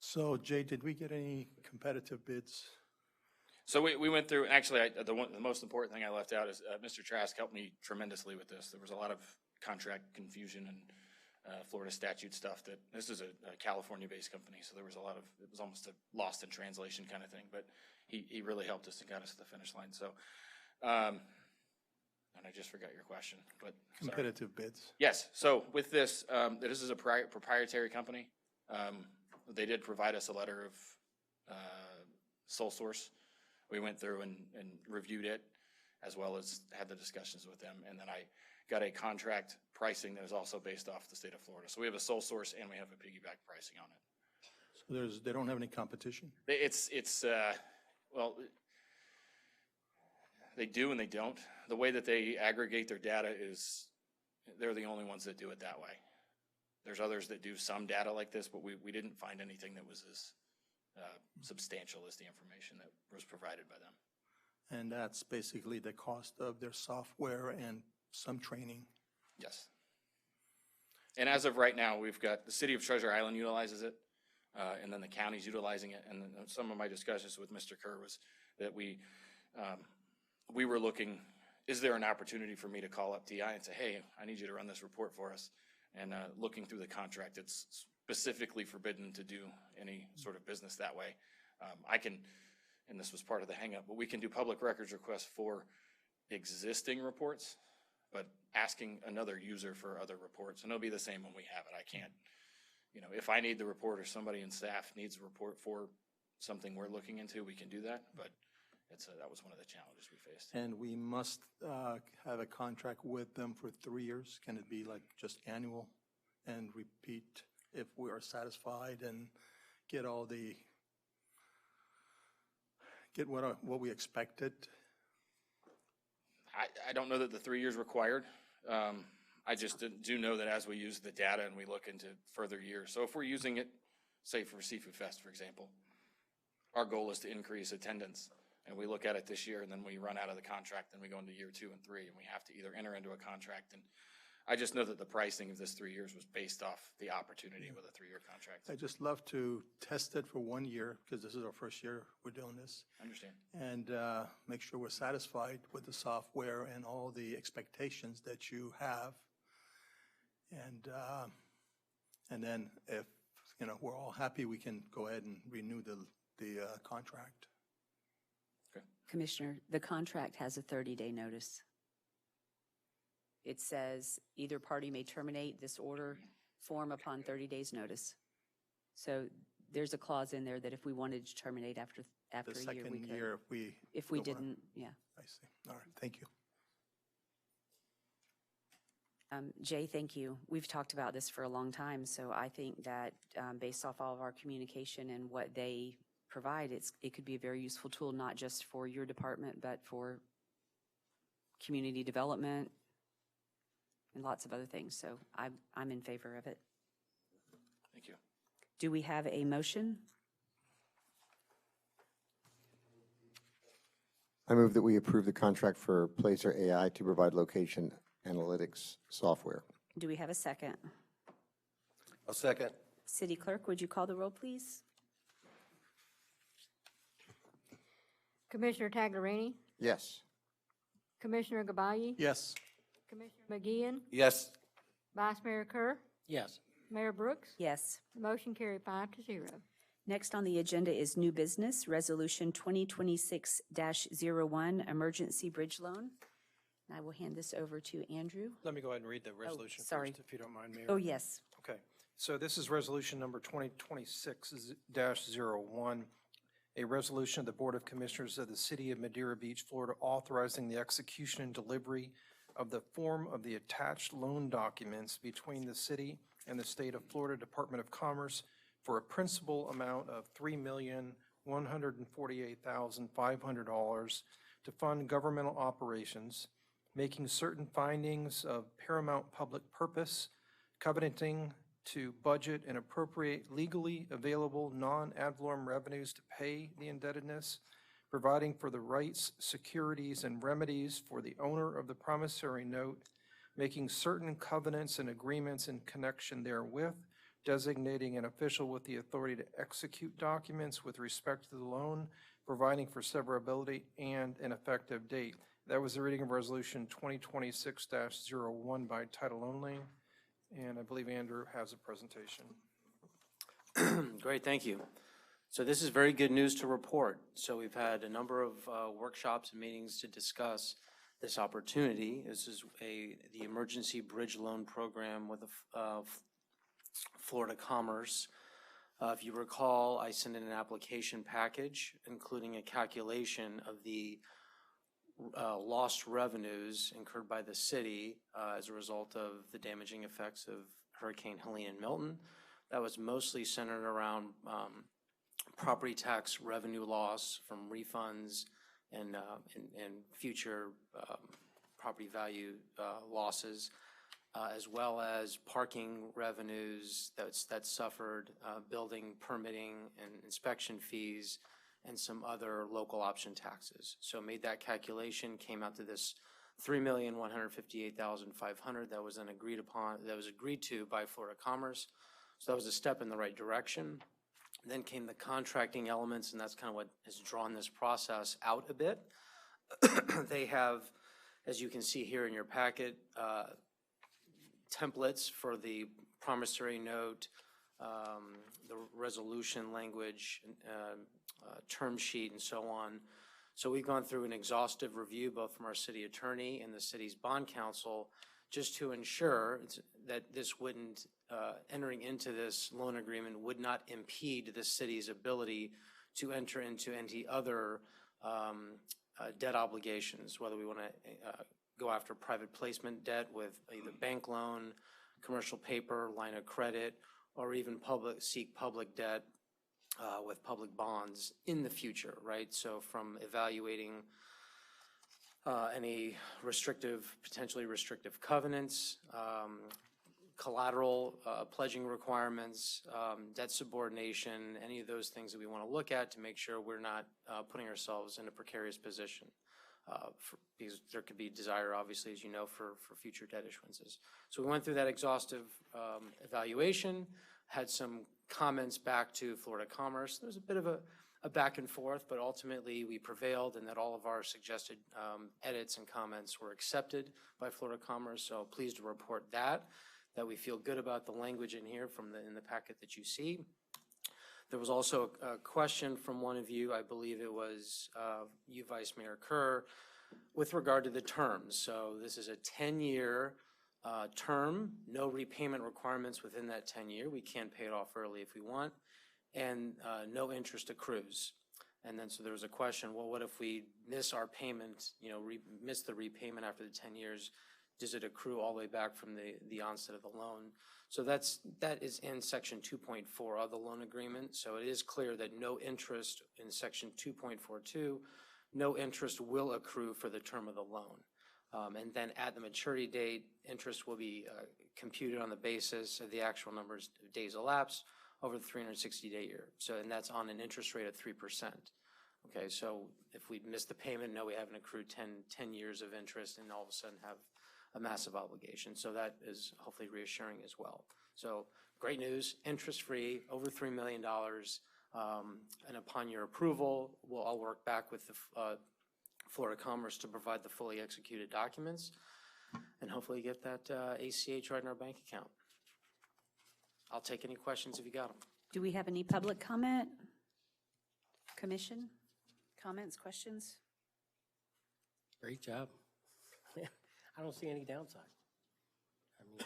So Jay, did we get any competitive bids? So we went through, actually, the most important thing I left out is Mr. Trask helped me tremendously with this. There was a lot of contract confusion and Florida statute stuff that, this is a California-based company, so there was it was almost a lost in translation kind of thing, but he really helped us and got us to the finish line. So, and I just forgot your question, but sorry. Competitive bids. Yes, so with this is a proprietary company. They did provide us a letter of sole source. We went through and reviewed it, as well as had the discussions with them. And then I got a contract pricing that is also based off the state of Florida. So we have a sole source and we have a piggyback pricing on it. So they don't have any competition? Well, they do and they don't. The way that they aggregate their data is, they're the only ones that do it that way. There's others that do some data like this, but we didn't find anything that was as substantial as the information that was provided by them. And that's basically the cost of their software and some training? Yes. And as of right now, we've got the city of Treasure Island utilizes it, and then the county's utilizing it. And then some of my discussions with Mr. Kerr was that we were looking, is there an opportunity for me to call up TI and say, hey, I need you to run this report for us? And looking through the contract, it's specifically forbidden to do any sort of business that way. I can, and this was part of the hang up, but we can do public records requests for existing reports, but asking another user for other reports, and it'll be the same when we have it. I can't, if I need the report or somebody in staff needs a report for something we're looking into, we can do that, but that was one of the challenges we faced. And we must have a contract with them for 3 years? Can it be like just annual and repeat if we are satisfied and get what we expected? I don't know that the 3 years required. I just do know that as we use the data and we look into further years. So if we're using it, say for Seafood Fest, for example, our goal is to increase attendance. And we look at it this year and then we run out of the contract and we go into year 2 and 3 and we have to either enter into a contract. And I just know that the pricing of this 3 years was based off the opportunity with a 3-year contract. I just love to test it for 1 year because this is our first year we're doing this. I understand. And make sure we're satisfied with the software and all the expectations that you have. And then if, we're all happy, we can go ahead and renew the contract. Commissioner, the contract has a 30-day notice. It says either party may terminate this order form upon 30 days notice. So there's a clause in there that if we wanted to terminate after a year, we could. The second year, if we didn't, yeah. I see. All right, thank you. Jay, thank you. We've talked about this for a long time, so I think that based off all of our communication and what they provide, it could be a very useful tool, not just for your department, but for community development and lots of other things. So I'm in favor of it. Thank you. Do we have a motion? I move that we approve the contract for Placer AI to provide location analytics software. Do we have a second? I'll second. City Clerk, would you call the roll, please? Commissioner Taglerini? Yes. Commissioner Gabayi? Yes. Commissioner McGeehan? Yes. Vice Mayor Kerr? Yes. Mayor Brooks? Yes. The motion carried 5-0. Next on the agenda is new business, Resolution 2026-01, Emergency Bridge Loan. And I will hand this over to Andrew. Let me go ahead and read the resolution sorry. first, if you don't mind, Mayor. Oh, yes. Okay, so this is resolution number 2026-01, a resolution of the Board of Commissioners of the City of Madeira Beach, Florida, authorizing the execution and delivery of the form of the attached loan documents between the city and the State of Florida Department of Commerce for a principal amount of $3,150,000 $148,500 to fund governmental operations, making certain findings of paramount public purpose, covenanting to budget and appropriate legally available non-ad valorem revenues to pay the indebtedness, providing for the rights, securities, and remedies for the owner of the promissory note, making certain covenants and agreements in connection therewith, designating an official with the authority to execute documents with respect to the loan, providing for severability and an effective date. That was the reading of Resolution 2026-01 by title only, and I believe Andrew has a presentation. Great, thank you. So this is very good news to report. So we've had a number of workshops and meetings to discuss this opportunity. This is the Emergency Bridge Loan Program with Florida Commerce. If you recall, I sent in an application package, including a calculation of the lost revenues incurred by the city as a result of the damaging effects of Hurricane Helene and Milton. That was mostly centered around property tax revenue loss from refunds and future property value losses, as well as parking revenues that suffered, building permitting and inspection fees, and some other local option taxes. So made that calculation, came out to this $3,158,500 that was then agreed to by Florida Commerce. So that was a step in the right direction. Then came the contracting elements, and that's kind of what has drawn this process out a bit. They have, as you can see here in your packet, templates for the promissory note, the resolution language, term sheet, and so on. So we've gone through an exhaustive review, both from our city attorney and the city's bond counsel, just to ensure that this wouldn't, entering into this loan agreement would not impede the city's ability to enter into any other debt obligations, whether we want to go after private placement debt with either bank loan, commercial paper, line of credit, or even seek public debt with public bonds in the future, right? So from evaluating any potentially restrictive covenants, collateral pledging requirements, debt subordination, any of those things that we want to look at to make sure we're not putting ourselves in a precarious position. Because there could be desire, obviously, as you know, for future debt issuances. So we went through that exhaustive evaluation, had some comments back to Florida Commerce. There was a bit of a back and forth, but ultimately we prevailed and that all of our suggested edits and comments were accepted by Florida Commerce. So pleased to report that we feel good about the language in here in the packet that you see. There was also a question from one of you, I believe it was you, Vice Mayor Kerr, with regard to the terms. So this is a 10-year term, no repayment requirements within that 10-year. We can pay it off early if we want, and no interest accrues. And then so there was a question, well, what if we miss our payment, miss the repayment after the 10 years? Does it accrue all the way back from the onset of the loan? So that is in Section 2.4 of the loan agreement. So it is clear that no interest in Section 2.42, no interest will accrue for the term of the loan. And then at the maturity date, interest will be computed on the basis of the actual numbers of days elapsed over the 360-day year. So, and that's on an interest rate of 3%. Okay, so if we miss the payment, no, we haven't accrued 10 years of interest and all of a sudden have a massive obligation. So that is hopefully reassuring as well. So great news, interest-free, over $3 million. And upon your approval, I'll work back with the Florida Commerce to provide the fully executed documents and hopefully get that ACH right in our bank account. I'll take any questions if you got them. Do we have any public comment? Commission? Comments, questions? Great job. I don't see any downside. I mean,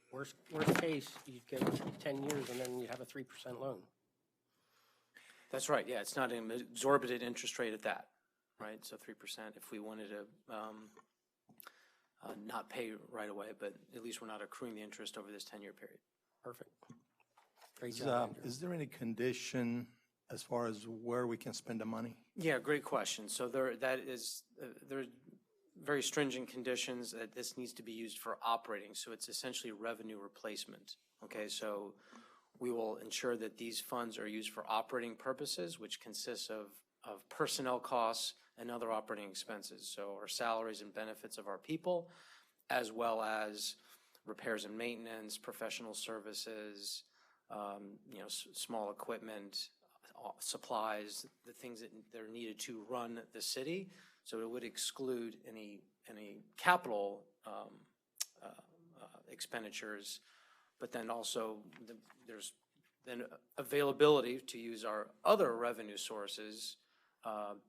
worst case, you get 10 years and then you have a 3% loan. That's right, yeah, it's not an exorbitant interest rate at that, right? So 3% if we wanted to not pay right away, but at least we're not accruing the interest over this 10-year period. Perfect. Great job, Andrew. Is there any condition as far as where we can spend the money? Yeah, great question. So there are very stringent conditions that this needs to be used for operating. So it's essentially revenue replacement. Okay, so we will ensure that these funds are used for operating purposes, which consists of personnel costs and other operating expenses. So our salaries and benefits of our people, as well as repairs and maintenance, professional services, small equipment, supplies, the things that are needed to run the city. So it would exclude any capital expenditures, but then also there's then availability to use our other revenue sources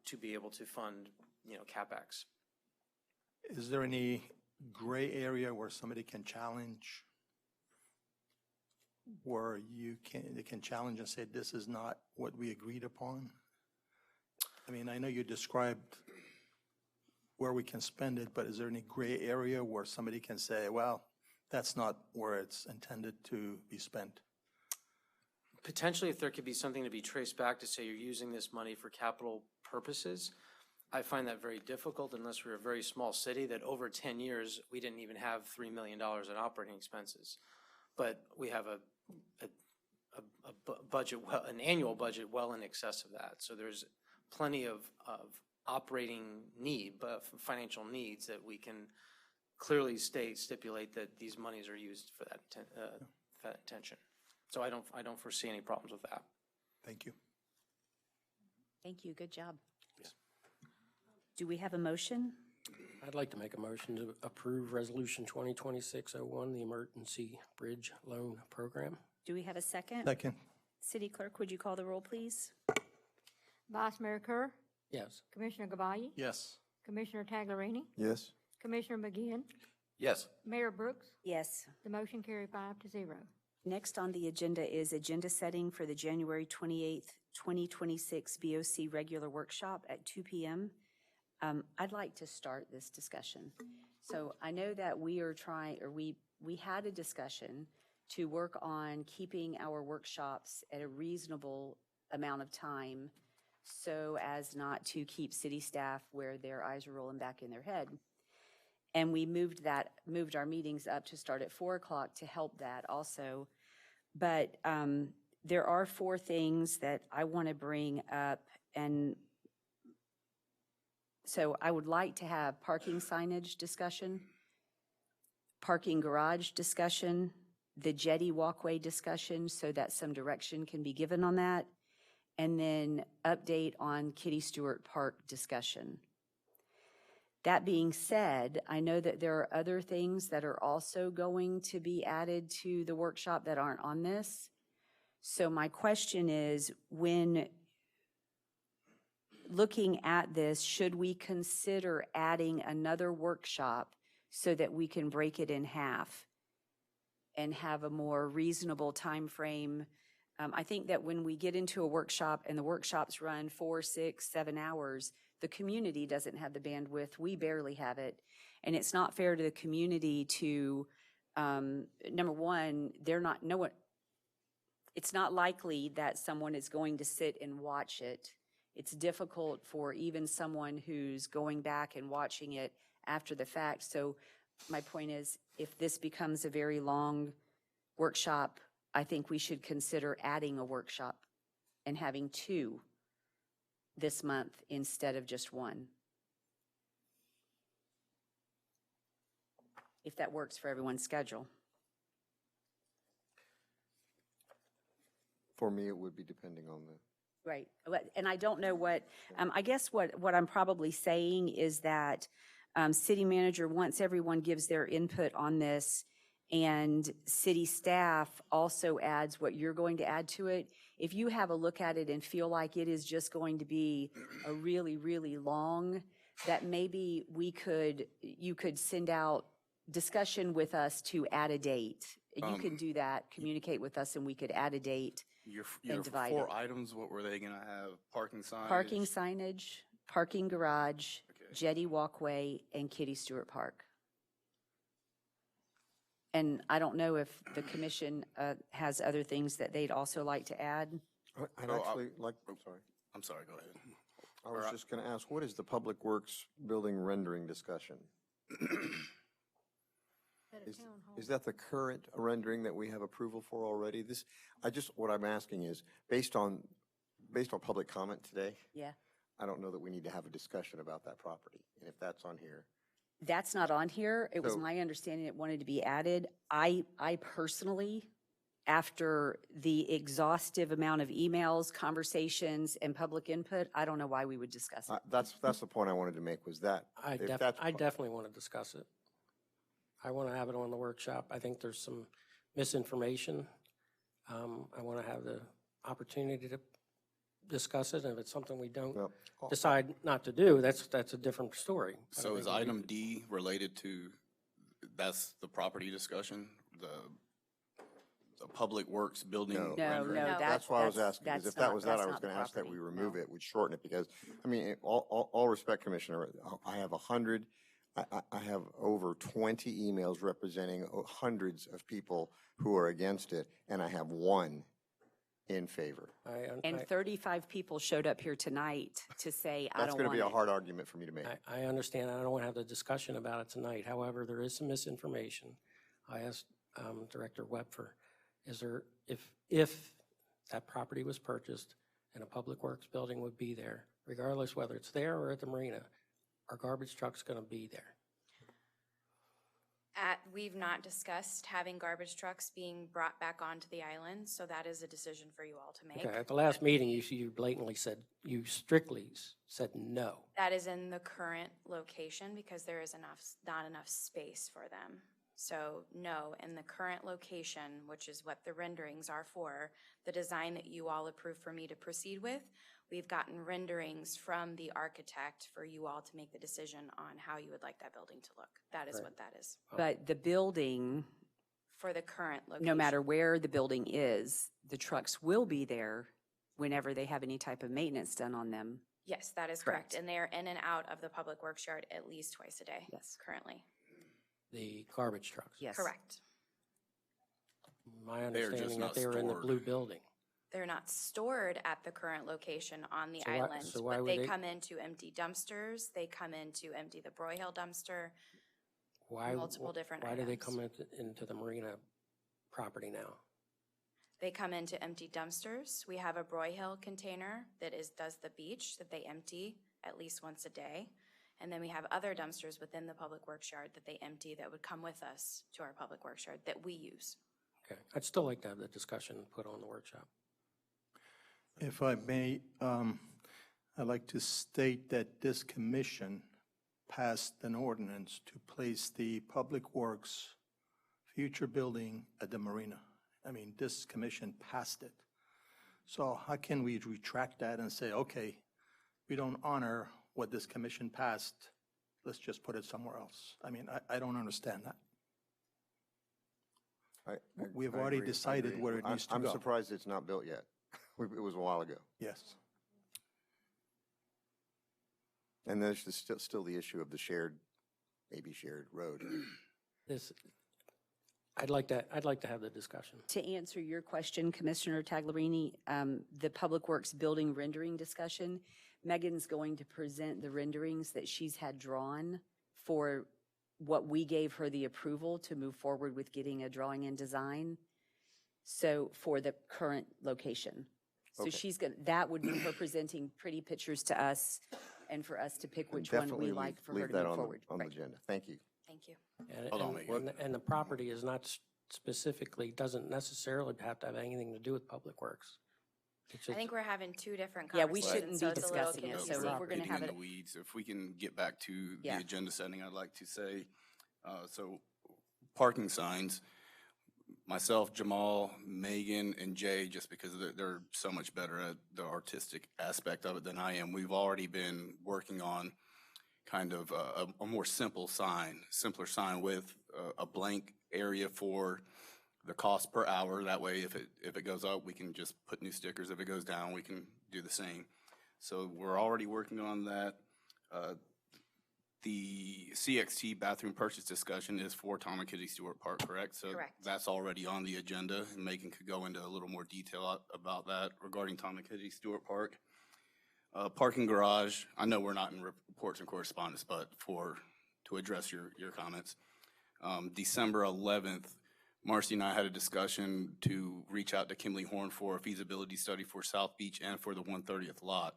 to be able to fund, CapEx. Is there any gray area where somebody can challenge, where they can challenge and say, this is not what we agreed upon? I mean, I know you described where we can spend it, but is there any gray area where somebody can say, well, that's not where it's intended to be spent? Potentially, if there could be something to be traced back to say you're using this money for capital purposes, I find that very difficult unless we're a very small city that over 10 years, we didn't even have $3 million in operating expenses. But we have a budget, an annual budget well in excess of that. So there's plenty of operating need, but financial needs that we can clearly stipulate that these monies are used for that intention. So I don't foresee any problems with that. Thank you. Thank you. Good job. Do we have a motion? I'd like to make a motion to approve Resolution 2026-01, the Emergency Bridge Loan Program. Do we have a second? Second. City Clerk, would you call the roll, please? Vice Mayor Kerr, Yes. Commissioner Gavayi, Yes. Commissioner Taglerini, Yes. Commissioner McGinn, Yes. Mayor Brooks. Yes. The motion carried 5-0. Next on the agenda is agenda setting for the January 28th, 2026 BOC regular workshop at 2 p.m. I'd like to start this discussion. So I know that we are trying, or we had a discussion to work on keeping our workshops at a reasonable amount of time so as not to keep city staff where their eyes are rolling back in their head. And we moved our meetings up to start at 4 o'clock to help that also. But there are 4 things that I want to bring up, and so I would like to have parking signage discussion, parking garage discussion, the jetty walkway discussion so that some direction can be given on that, and then update on Kitty Stewart Park discussion. That being said, I know that there are other things that are also going to be added to the workshop that aren't on this. So my question is, when looking at this, should we consider adding another workshop so that we can break it in half and have a more reasonable time frame? I think that when we get into a workshop and the workshops run 4, 6, 7 hours, the community doesn't have the bandwidth. We barely have it. And it's not fair to the community to, number one, it's not likely that someone is going to sit and watch it. It's difficult for even someone who's going back and watching it after the fact. So my point is, if this becomes a very long workshop, I think we should consider adding a workshop and having 2 this month instead of just 1. If that works for everyone's schedule. For me, it would be depending on the. Right. And I don't know what, I guess what I'm probably saying is that city manager, once everyone gives their input on this and city staff also adds what you're going to add to it, if you have a look at it and feel like it is just going to be a really, really long, that maybe you could send out discussion with us to add a date. You can do that, communicate with us, and we could add a date. Your and divide 4 it. items, what were they gonna have? Parking signage? Parking signage, parking garage, jetty walkway, and Kitty Stewart Park. And I don't know if the commission has other things that they'd also like to add. I'd Oh, actually like, I'm sorry. I'm sorry, go ahead. I was just going to ask, what is the Public Works building rendering discussion? Is that the current rendering that we have approval for already? What I'm asking is, based on public comment today, Yeah. I don't know that we need to have a discussion about that property, and if that's on here. That's not on here. It was So- my understanding it wanted to be added. I personally, after the exhaustive amount of emails, conversations, and public input, I don't know why we would discuss it. That's the point I wanted to make, was that. I definitely want to discuss it. I want to have it on the workshop. I think there's some misinformation. I want to have the opportunity to discuss it, and if it's something we don't decide not to do, that's a different story. So is item D related to, that's the property discussion, the Public Works building rendering? No, that's why I was asking, because if that was that, I was not going to the ask that we property, remove no. it, we'd shorten it, because, I mean, all respect, Commissioner, I have 100, I have over 20 emails representing hundreds of people who are against it, and I have one in favor. And 35 people showed up here tonight to say, I That's don't going to want be a it. hard argument for me to make. I understand. I don't want to have the discussion about it tonight. However, there is some misinformation. I asked Director Wepfer, if that property was purchased and a Public Works building would be there, regardless whether it's there or at the marina, our garbage truck's going to be there. We've not discussed having garbage trucks being brought back onto the island, so that is a decision for you all to make. Okay, at the last meeting, you blatantly said, you strictly said no. That is in the current location because there is not enough space for them. So no, in the current location, which is what the renderings are for, the design that you all approved for me to proceed with, we've gotten renderings from the architect for you all to make the decision on how you would like that building to look. That is Right. what that is. But the building, For the current location. no matter where the building is, the trucks will be there whenever they have any type of maintenance done on them. Yes, that is Correct. correct. And they are in and out of the public works yard at least twice a day. Yes. Currently. The garbage trucks. Yes. Correct. My They are just understanding not that they were in the stored. blue building. They're not stored at the current location on the So why- island, so why but would they they- come in to empty dumpsters. They come in to empty the Broyhill dumpster. Multiple different Why do they items. come into the marina property now? They come in to empty dumpsters. We have a Broyhill container that does the beach that they empty at least once a day. And then we have other dumpsters within the public works yard that they empty that would come with us to our public works yard that we use. Okay, I'd still like to have the discussion put on the workshop. If I may, I'd like to state that this commission passed an ordinance to place the Public Works future building at the marina. I mean, this commission passed it. So how can we retract that and say, okay, we don't honor what this commission passed, let's just put it somewhere else? I mean, I don't understand that. We've I already agree, I decided agree. where it needs to I'm go. surprised it's not built yet. It was a while ago. Yes. And there's still the issue of the maybe shared road. I'd like to have the discussion. To answer your question, Commissioner Taglerini, the Public Works building rendering discussion, Megan's going to present the renderings that she's had drawn for what we gave her the approval to move forward with getting a drawing and design. So for the current location. So Okay. that would be her presenting pretty pictures to us and for us to pick which one Definitely we like for her leave to that move on forward. on the Right. agenda. Thank you. Thank you. Hold on, Megan. And the property is not specifically, doesn't necessarily have to have anything to do with Public Works. It's I just- think we're having two different Yeah, we conversations. shouldn't so be it's a little discussing it, so confusing. if we're gonna Getting have in it. the weeds, if we can get back to the Yeah. agenda setting, I'd like to say, so parking signs, myself, Jamal, Megan, and Jay, just because they're so much better at the artistic aspect of it than I am, we've already been working on kind of a more simpler sign with a blank area for the cost per hour. That way, if it goes up, we can just put new stickers. If it goes down, we can do the same. So we're already working on that. The CXT bathroom purchase discussion is for Tom and Kitty Stewart Park, correct? So Correct. that's already on the agenda, and Megan could go into a little more detail about that regarding Tom and Kitty Stewart Park. Parking garage, I know we're not in reports and correspondence, but to address your comments. December 11th, Marcy and I had a discussion to reach out to Kimley Horn for a feasibility study for South Beach and for the 130th lot.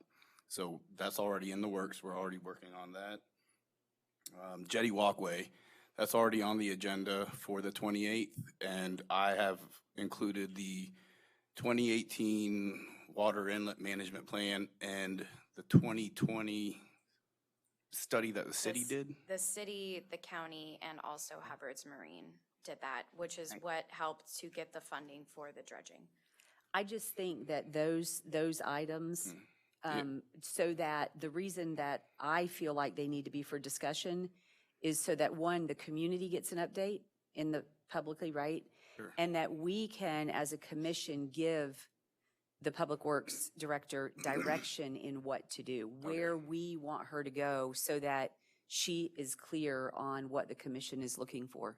So that's already in the works. We're already working on that. Jetty Walkway, that's already on the agenda for the 28th, and I have included the 2018 Water Inlet Management Plan and the 2020 study that the city did. The city, the county, and also Hubbard's Marine did that, which is what helped to get the funding for the dredging. I just think that those items, so that the reason that I feel like they need to be for discussion is so that, one, the community gets an update in the publicly, right? Sure. And that we can, as a commission, give the Public Works Director direction in what to do, where we want her to go, so that she is clear on what the commission is looking for.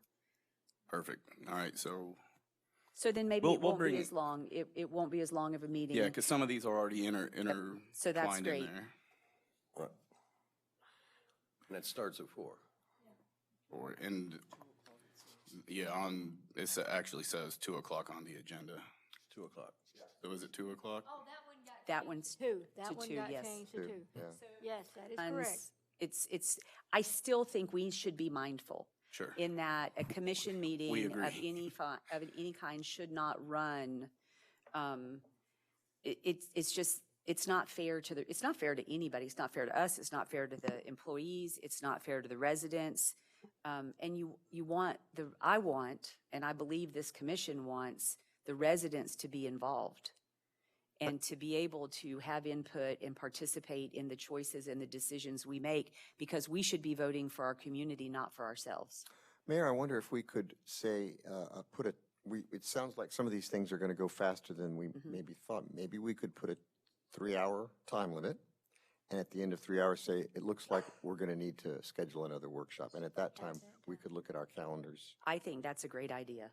Perfect. All right, so So then maybe We'll- it we'll won't bring be it- as long, it won't be as long of a meeting. yeah, because some of these are already So that's intertwined great. in there. Right. And that starts at 4. It actually says 2 o'clock on the agenda. 2 o'clock. So is it 2 o'clock? Oh, that one got. That one's Two. That to one two, got yes. changed to Two, 2. yeah. Yes, that is And correct. I still think we should be mindful Sure. in that a commission meeting agree. of any kind should not run. It's not fair to it's not fair to anybody. It's not fair to us. It's not fair to the employees. It's not fair to the residents. And I want, and I believe this commission wants, the residents to be involved and to be able to have input and participate in the choices and the decisions we make, because we should be voting for our community, not for ourselves. Mayor, I wonder if we could say, it sounds like some of these things are going to go faster than we maybe thought. Maybe we could put a 3-hour time limit, and at the end of 3 hours say, it looks like we're going to need to schedule another workshop. And at that time, we could look at our calendars. I think that's a great idea.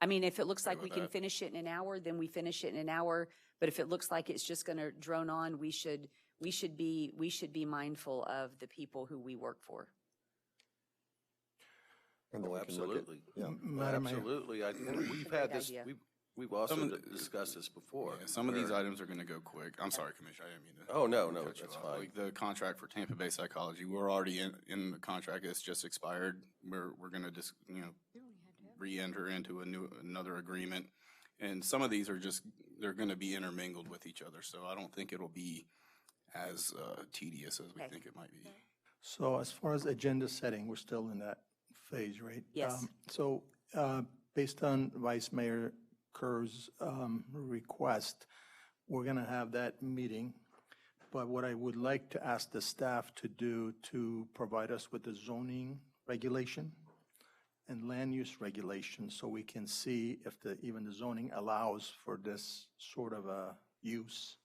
I mean, if it looks like we can finish it in an hour, then we finish it in an hour. But if it looks like it's just going to drone on, we should be mindful of the people who we work for. And then Oh, we can look at- absolutely. yeah. Madam Mayor. Absolutely. I think we've Great had this, idea. we've also Some of the- discussed this before. Yeah, some of these where- items are going to go quick. I'm sorry, Commissioner, I didn't mean to. Oh, no, cut you that's off. fine. Like the contract for Tampa Bay Psychology, we're already in the contract. It's just expired. We're going to just, re-enter into another agreement. And some of these are they're going to be intermingled with each other. So I don't think it'll be as tedious as we think it might be. So as far as agenda setting, we're still in that phase, right? Yes. So based on Vice Mayor Kerr's request, we're going to have that meeting. But what I would like to ask the staff to do to provide us with the zoning regulation and land use regulation, so we can see if even the zoning allows for this sort of a use.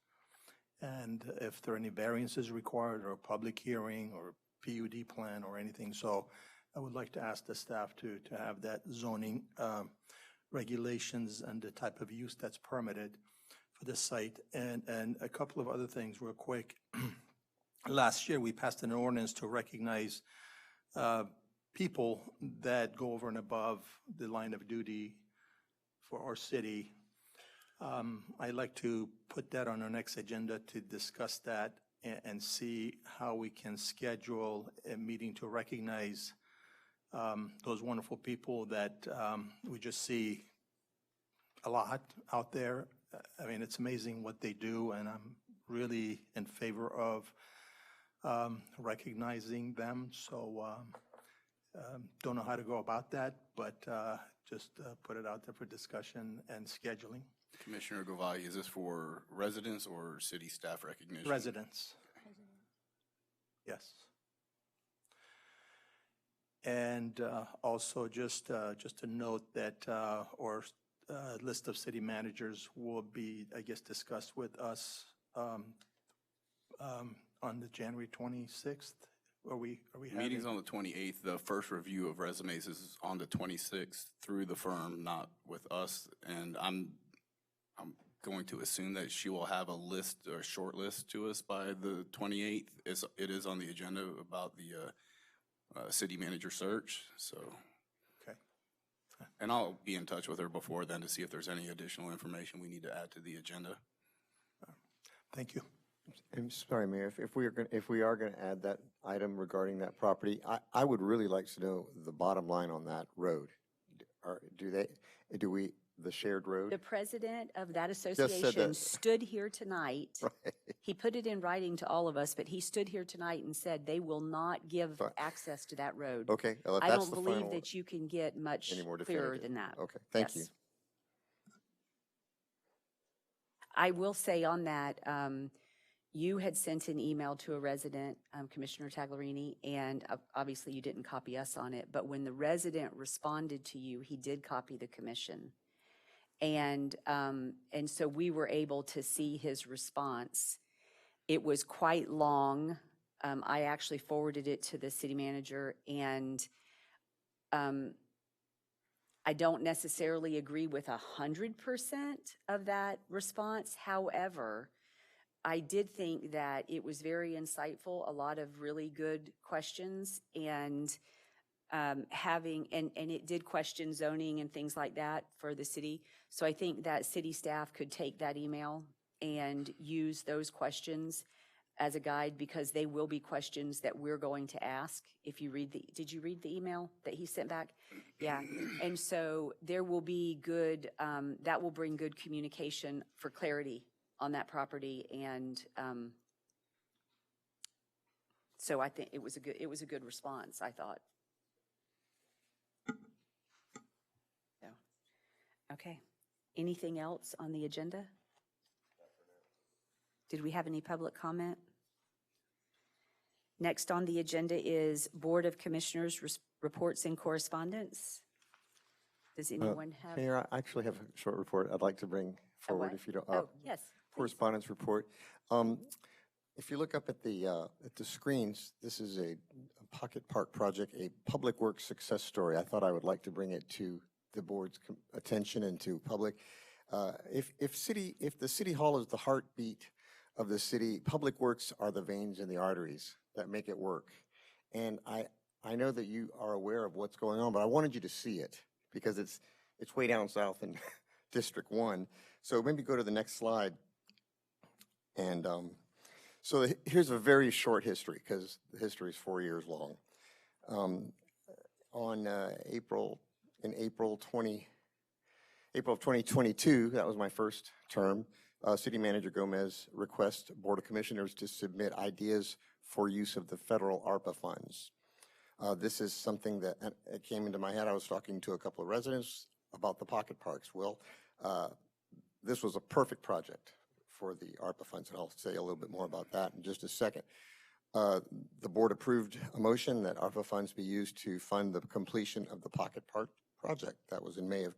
And if there are any variances required, or a public hearing, or PUD plan, or anything. So I would like to ask the staff to have that zoning regulations and the type of use that's permitted for the site. And a couple of other things real quick. Last year, we passed an ordinance to recognize people that go over and above the line of duty for our city. I'd like to put that on our next agenda to discuss that and see how we can schedule a meeting to recognize those wonderful people that we just see a lot out there. I mean, it's amazing what they do, and I'm really in favor of recognizing them. So don't know how to go about that, but just put it out there for discussion and scheduling. Commissioner Govalli, is this for residents or city staff recognition? Residents. Yes. And also just a note that our list of city managers will be, I guess, discussed with us on on the January 26th? Are we Meeting's having? on the 28th. The first review of resumes is on the 26th through the firm, not with us. And I'm going to assume that she will have a list or short list to us by the 28th. It is on the agenda about the city manager search, so. Okay. And I'll be in touch with her before then to see if there's any additional information we need to add to the agenda. Thank you. I'm sorry, Mayor, if we are going to add that item regarding that property, I would really like to know the bottom line on that road. The shared road? The president of that said association that. stood here tonight. Right. He put it in writing to all of us, but he stood here tonight and said they will not give access to that road. Okay, well, if I that's don't the believe final- that you can get much Any more clearer definitive? than that. Okay, thank you. Yes. I will say on that, you had sent an email to a resident, Commissioner Taglerini, and obviously you didn't copy us on it, but when the resident responded to you, he did copy the commission. And so we were able to see his response. It was quite long. I actually forwarded it to the city manager, and I don't necessarily agree with 100% of that response. However, I did think that it was very insightful, a lot of really good questions, and it did question zoning and things like that for the city. So I think that city staff could take that email and use those questions as a guide, because they will be questions that we're going to ask. If you did you read the email that he sent back? Yeah. And so there will be good, that will bring good communication for clarity on that property. And so I think it was a good response, I thought. So, okay. Anything else on the agenda? Did we have any public comment? Next on the agenda is Board of Commissioners reports and correspondence. Does anyone have? Mayor, I actually have a short report I'd like to bring forward if you don't. Oh, yes. Correspondence report. If you look up at the screens, this is a Pocket Park project, a public works success story. I thought I would like to bring it to the board's attention and to public. If the city hall is the heartbeat of the city, public works are the veins and the arteries that make it work. And I know that you are aware of what's going on, but I wanted you to see it because it's way down south in District 1. So maybe go to the next slide. And so here's a very short history, because the history is 4 years long. In April of 2022, that was my first term, City Manager Gomez requests Board of Commissioners to submit ideas for use of the federal ARPA funds. This is something that it came into my head. I was talking to a couple of residents about the pocket parks. Well, this was a perfect project for the ARPA funds, and I'll say a little bit more about that in just a second. The board approved a motion that ARPA funds be used to fund the completion of the pocket park project. That was in May of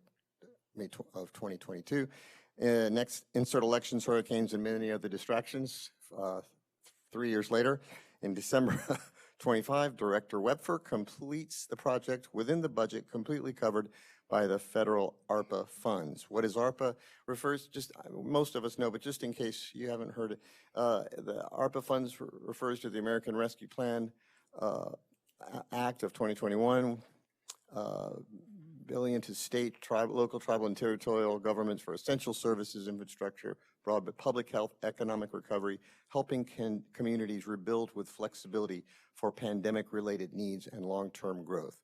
2022. Next, insert elections, hurricanes, and many other distractions. 3 years later, in December 25, Director Webfer completes the project within the budget, completely covered by the federal ARPA funds. What is ARPA? Most of us know, but just in case you haven't heard it, the ARPA funds refers to the American Rescue Plan Act of 2021, billion to state, local, tribal, and territorial governments for essential services, infrastructure, broad public health, economic recovery, helping communities rebuild with flexibility for pandemic-related needs and long-term growth.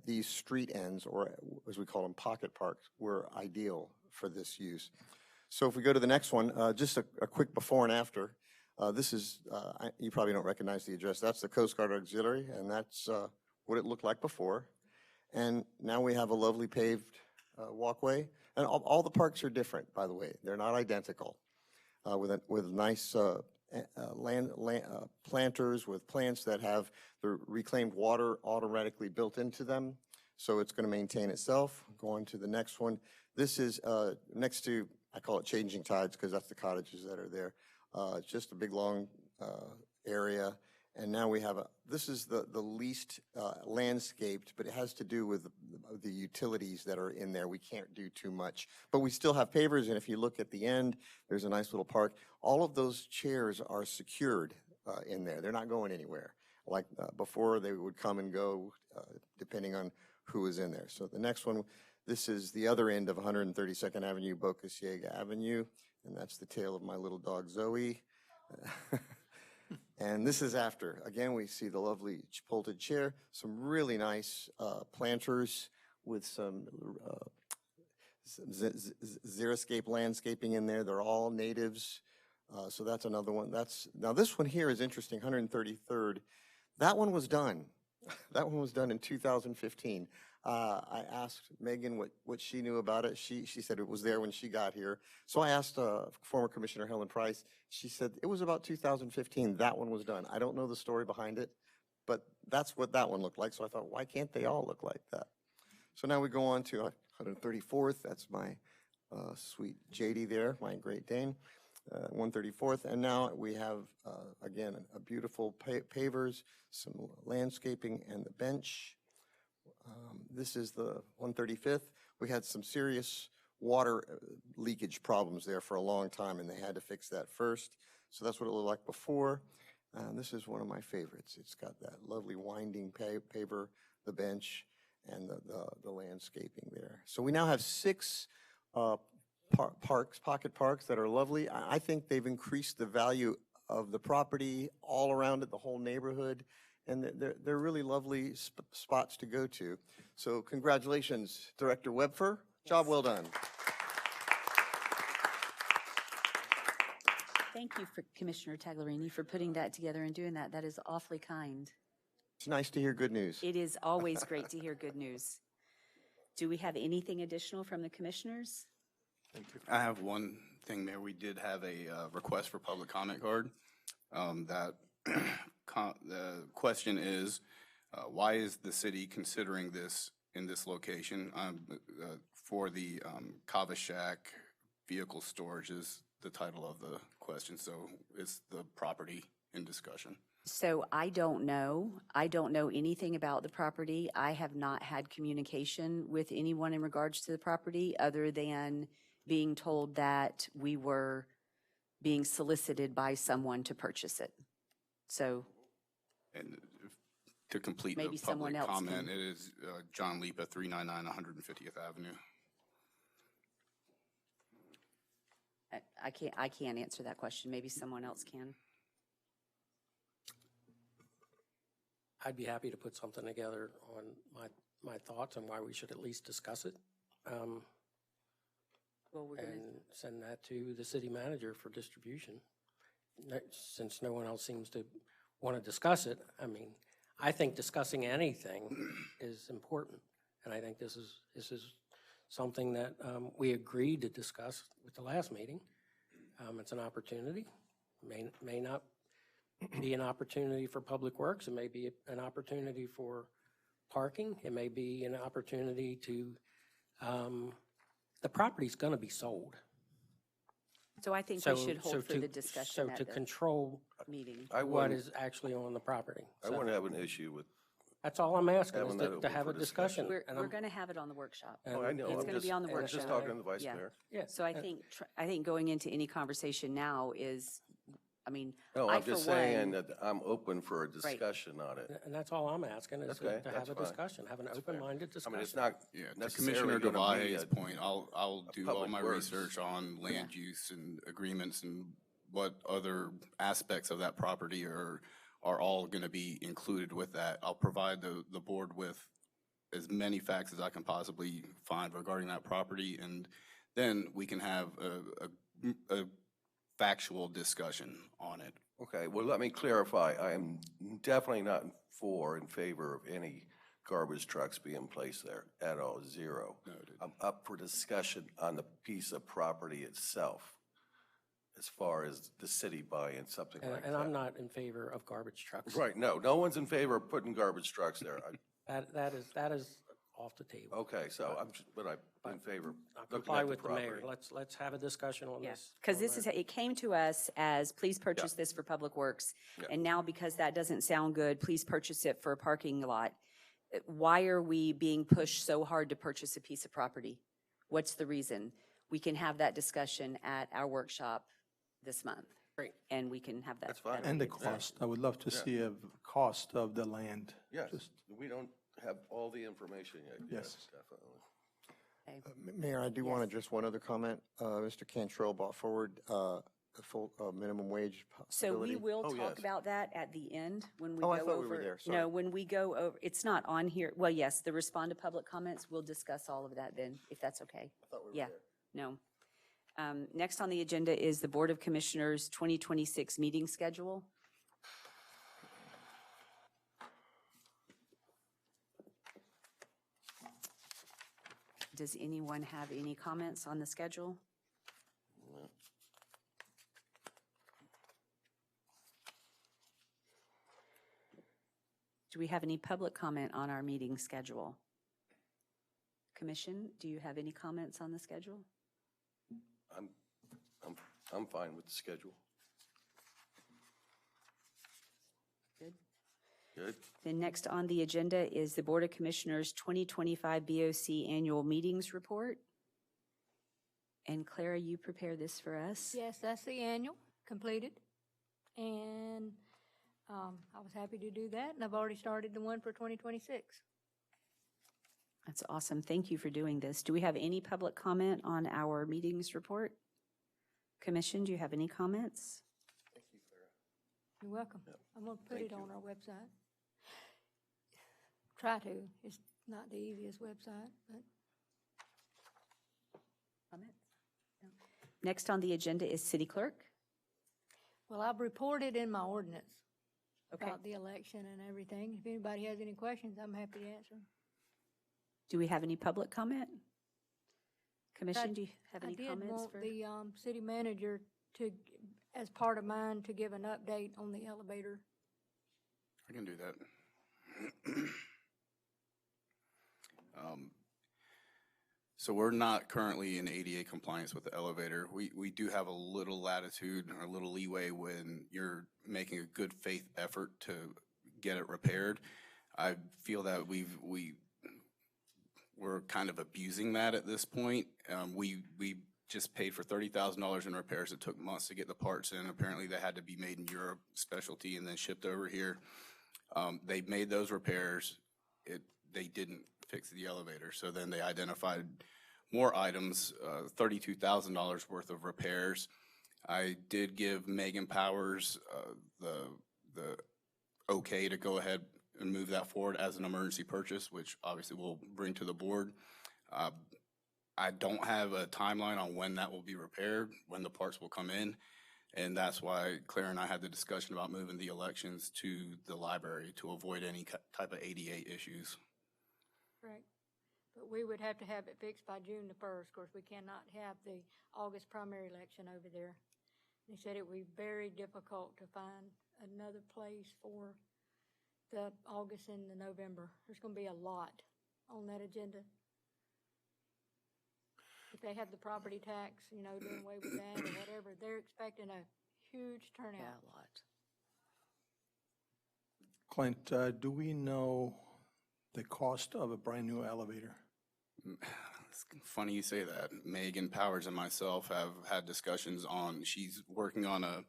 These street ends, or as we call them, pocket parks, were ideal for this use. So if we go to the next one, just a quick before and after. This is, you probably don't recognize the address. That's the Coast Guard Auxiliary, and that's what it looked like before. And now we have a lovely paved walkway. And all the parks are different, by the way. They're not identical. With nice planters, with plants that have the reclaimed water automatically built into them. So it's going to maintain itself. Going to the next one. This is next to, I call it Changing Tides because that's the cottages that are there. It's just a big long area. And now we have this is the least landscaped, but it has to do with the utilities that are in there. We can't do too much, but we still have pavers. And if you look at the end, there's a nice little park. All of those chairs are secured in there. They're not going anywhere. Like before, they would come and go depending on who is in there. So the next one, this is the other end of 132nd Avenue, BOC Avenue, and that's the tail of my little dog Zoe. And this is after. Again, we see the lovely Chipotle chair, some really nice planters with some xeriscape landscaping in there. They're all natives. So that's another one. Now this one here is interesting, 133rd. That one was done. That one was done in 2015. I asked Megan what she knew about it. She said it was there when she got here. So I asked former Commissioner Helen Price. She said it was about 2015. That one was done. I don't know the story behind it, but that's what that one looked like. So I thought, why can't they all look like that? So now we go on to 134th. That's my sweet JD there, my Great Dane. 134th, and now we have, again, a beautiful pavers, some landscaping, and the bench. This is the 135th. We had some serious water leakage problems there for a long time, and they had to fix that first. So that's what it looked like before. This is one of my favorites. It's got that lovely winding paver, the bench, and the landscaping there. So we now have 6 pocket parks that are lovely. I think they've increased the value of the property all around it, the whole neighborhood, and they're really lovely spots to go to. So congratulations, Director Webfer. Job well done. Thank you, Commissioner Tagliarini, for putting that together and doing that. That is awfully kind. It's nice to hear good news. It is always great to hear good news. Do we have anything additional from the commissioners? I have one thing, Mayor. We did have a request for public comment card. The question is, why is the city considering this in this location? For the Kava Shack vehicle storage is the title of the question, so it's the property in discussion. So I don't know. I don't know anything about the property. I have not had communication with anyone in regards to the property other than being told that we were being solicited by someone to purchase it. So. And to complete maybe the public someone else comment, can. it is John Lipa, 399 150th Avenue. I can't answer that question. Maybe someone else can. I'd be happy to put something together on my thoughts on why we should at least discuss it. Well, we're and send that to the city manager for distribution. Since no one else seems to want to discuss it, I mean, I think discussing anything is important, and I think this is something that we agreed to discuss with the last meeting. It's an opportunity. May not be an opportunity for Public Works. It may be an opportunity for parking. It may be an opportunity to. The property's going to be sold. So I think we should hold for the discussion at to the control meeting. what is actually on the property. I wouldn't have an issue with. That's all I'm asking, is Having that to open have for a discussion. We're going to have it on the workshop. Oh, I know. It's I'm going to be on the I'm workshop. just talking to the vice Yeah. mayor. Yeah. So I think going into any conversation now is, I mean, No, I I'm for just saying one, that I'm open for a discussion on it. And that's all I'm asking, is Okay, to that's have a fine. discussion, have an That's fair. open-minded I discussion. mean, it's not Yeah, to necessarily Commissioner going to be Devay's point, I'll do all public my works. research on land use and agreements and what other aspects of that property are all going to be included with that. I'll provide the board with as many facts as I can possibly find regarding that property, and then we can have a factual discussion on it. Okay, well, let me clarify. I am definitely not in favor of any garbage trucks being placed there at all, zero. Noted. I'm up for discussion on the piece of property itself, as far as the city buying something like that. And I'm not in favor of garbage trucks. Right, no one's in favor of putting garbage trucks there. That is off the table. Okay, so but I'm in favor. I Looking comply at the with the mayor. property. Let's have a discussion on Yeah, this. because on this that. is, it came to us as, please purchase this for Public Works. Yeah. And now because that doesn't sound good, please purchase it for a parking lot. Why are we being pushed so hard to purchase a piece of property? What's the reason? We can have that discussion at our workshop this month. Great. And we can have that. That's fine. And the discussion. cost, I would love to Yeah. see a cost of the land. Yes, Just- we don't have all the information yet. Yes. Definitely. Mayor, I do want to Yes. just one other comment. Mr. Cantrell brought forward a full minimum wage So we possibility. will Oh, talk yes. about that at the end when we Oh, go I over. thought we were there. Sorry. No, when we go over, it's not on here. Well, yes, the respond to public comments, we'll discuss all of that then, if that's okay. I thought we were Yeah, there. no. Next on the agenda is the Board of Commissioners 2026 meeting schedule. Does anyone have any comments on the schedule? Do we have any public comment on our meeting schedule? Commission, do you have any comments on the schedule? I'm fine with the schedule. Good. Good. Then next on the agenda is the Board of Commissioners 2025 BOC Annual Meetings Report. And Clara, you prepare this for us? Yes, that's the annual, completed. And I was happy to do that, and I've already started the one for 2026. That's awesome. Thank you for doing this. Do we have any public comment on our meetings report? Commission, do you have any comments? Thank you, Clara. You're welcome. Yep. I'm going to put Thank it you. on our website. Try to. It's not the easiest website, but Comments? No. Next on the agenda is City Clerk. well, I've reported in my ordinance Okay. about the election and everything. If anybody has any questions, I'm happy to answer. Do we have any public comment? Commission, do you have any I did comments want for? the city manager to, as part of mine, to give an update on the elevator. I can do that. So we're not currently in ADA compliance with the elevator. We do have a little latitude or a little leeway when you're making a good faith effort to get it repaired. I feel that we're kind of abusing that at this point. We just paid for $30,000 in repairs. It took months to get the parts in. Apparently they had to be made in Europe, specialty, and then shipped over here. They made those repairs. They didn't fix the elevator. So then they identified more items, $32,000 worth of repairs. I did give Megan Powers the okay to go ahead and move that forward as an emergency purchase, which obviously we'll bring to the board. I don't have a timeline on when that will be repaired, when the parts will come in. And that's why Claire and I had the discussion about moving the elections to the library to avoid any type of ADA issues. Right. But we would have to have it fixed by June the 1st. Of course, we cannot have the August primary election over there. They said it would be very difficult to find another place for the August and the November. There's going to be a lot on that agenda. If they have the property tax, doing away with that or whatever, they're expecting a huge turnout. Yeah, a lot. Clint, do we know the cost of a brand-new elevator? It's funny you say that. Megan Powers and myself have had discussions she's working on a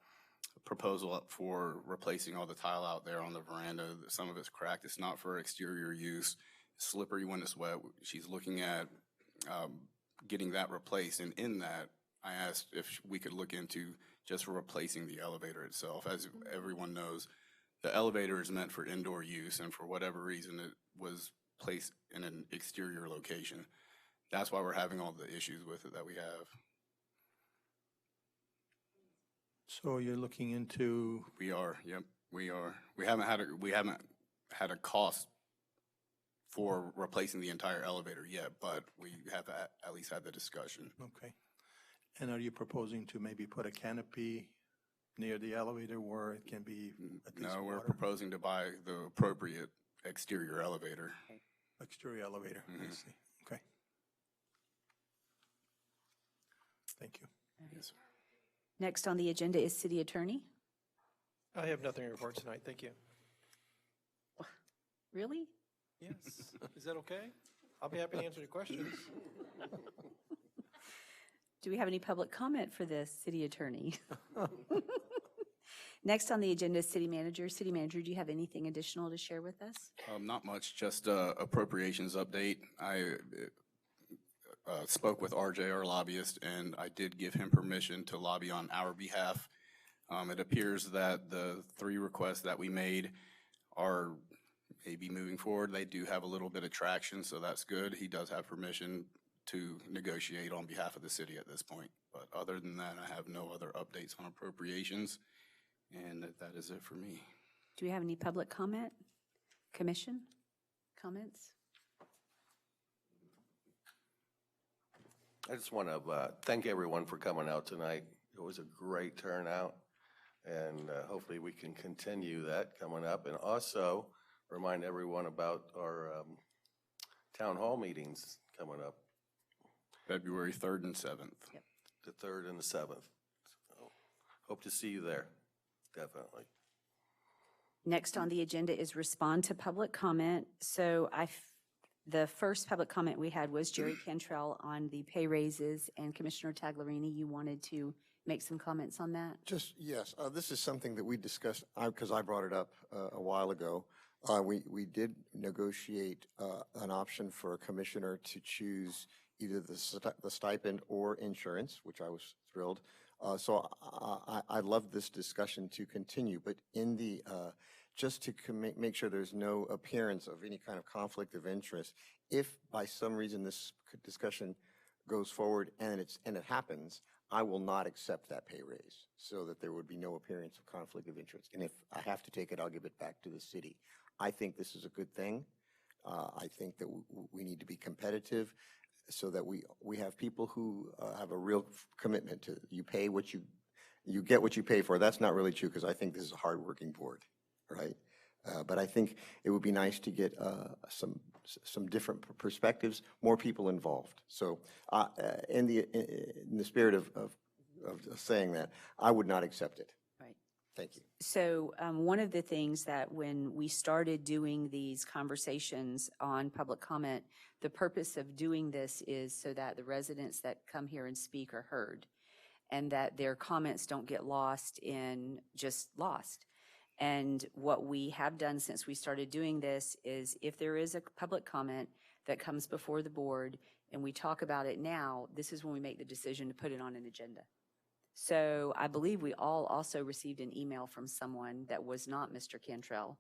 proposal up for replacing all the tile out there on the veranda. Some of it's cracked. It's not for exterior use. It's slippery when it's wet. She's looking at getting that replaced. And in that, I asked if we could look into just replacing the elevator itself. As everyone knows, the elevator is meant for indoor use, and for whatever reason, it was placed in an exterior location. That's why we're having all the issues with it that we have. So you're looking into, We are, yep, we are. We haven't had a cost for replacing the entire elevator yet, but we have at least had the discussion. okay. And are you proposing to maybe put a canopy near the elevator where it can be at least No, we're water? proposing to buy the appropriate exterior elevator. Exterior elevator, I see. Okay. Thank you. Next on the agenda is city attorney. I have nothing to report tonight. Thank you. Really? Yes. Is that okay? I'll be happy to answer your questions. Do we have any public comment for this, city attorney? Next on the agenda is city manager. City manager, do you have anything additional to share with us? Not much, just appropriations update. I spoke with RJ, our lobbyist, and I did give him permission to lobby on our behalf. It appears that the 3 requests that we made are maybe moving forward. They do have a little bit of traction, so that's good. He does have permission to negotiate on behalf of the city at this point. But other than that, I have no other updates on appropriations, and that is it for me. Do we have any public comment? Commission comments? I just want to thank everyone for coming out tonight. It was a great turnout, and hopefully we can continue that coming up. And also remind everyone about our town hall meetings coming up. February 3rd and 7th. Yep. The 3rd and the 7th. So hope to see you there, definitely. Next on the agenda is respond to public comment. So the first public comment we had was Jerry Cantrell on the pay raises, and Commissioner Taglerini, you wanted to make some comments on that? Just, yes, this is something that we discussed, because I brought it up a while ago. We did negotiate an option for a commissioner to choose either the stipend or insurance, which I was thrilled. So I'd love this discussion to continue, but in the, just to make sure there's no appearance of any kind of conflict of interest, if by some reason this discussion goes forward and it happens, I will not accept that pay raise, so that there would be no appearance of conflict of interest. And if I have to take it, I'll give it back to the city. I think this is a good thing. I think that we need to be competitive so that we have people who have a real commitment to, you pay what you get what you pay for. That's not really true, because I think this is a hardworking board, right? But I think it would be nice to get some different perspectives, more people involved. So in the spirit of saying that, I would not accept it. Right. Thank you. So one of the things that when we started doing these conversations on public comment, the purpose of doing this is so that the residents that come here and speak are heard, and that their comments don't get lost. And what we have done since we started doing this is, if there is a public comment that comes before the board and we talk about it now, this is when we make the decision to put it on an agenda. So I believe we all also received an email from someone that was not Mr. Cantrell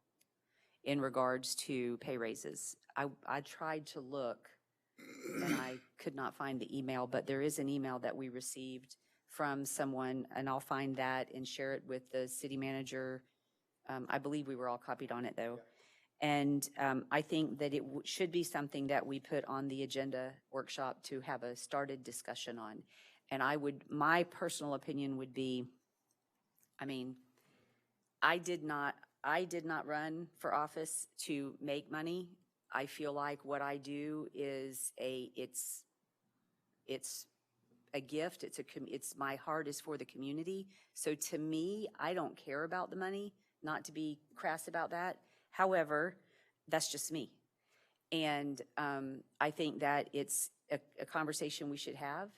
in regards to pay raises. I tried to look and I could not find the email, but there is an email that we received from someone, and I'll find that and share it with the city manager. I believe we were all copied on it, though. And I think that it should be something that we put on the agenda workshop to have a started discussion on. And my personal opinion would be, I did not run for office to make money. I feel like what I do is it's a gift. It's my heart is for the community. So to me, I don't care about the money, not to be crass about that. However, that's just me. And I think that it's a conversation we should have,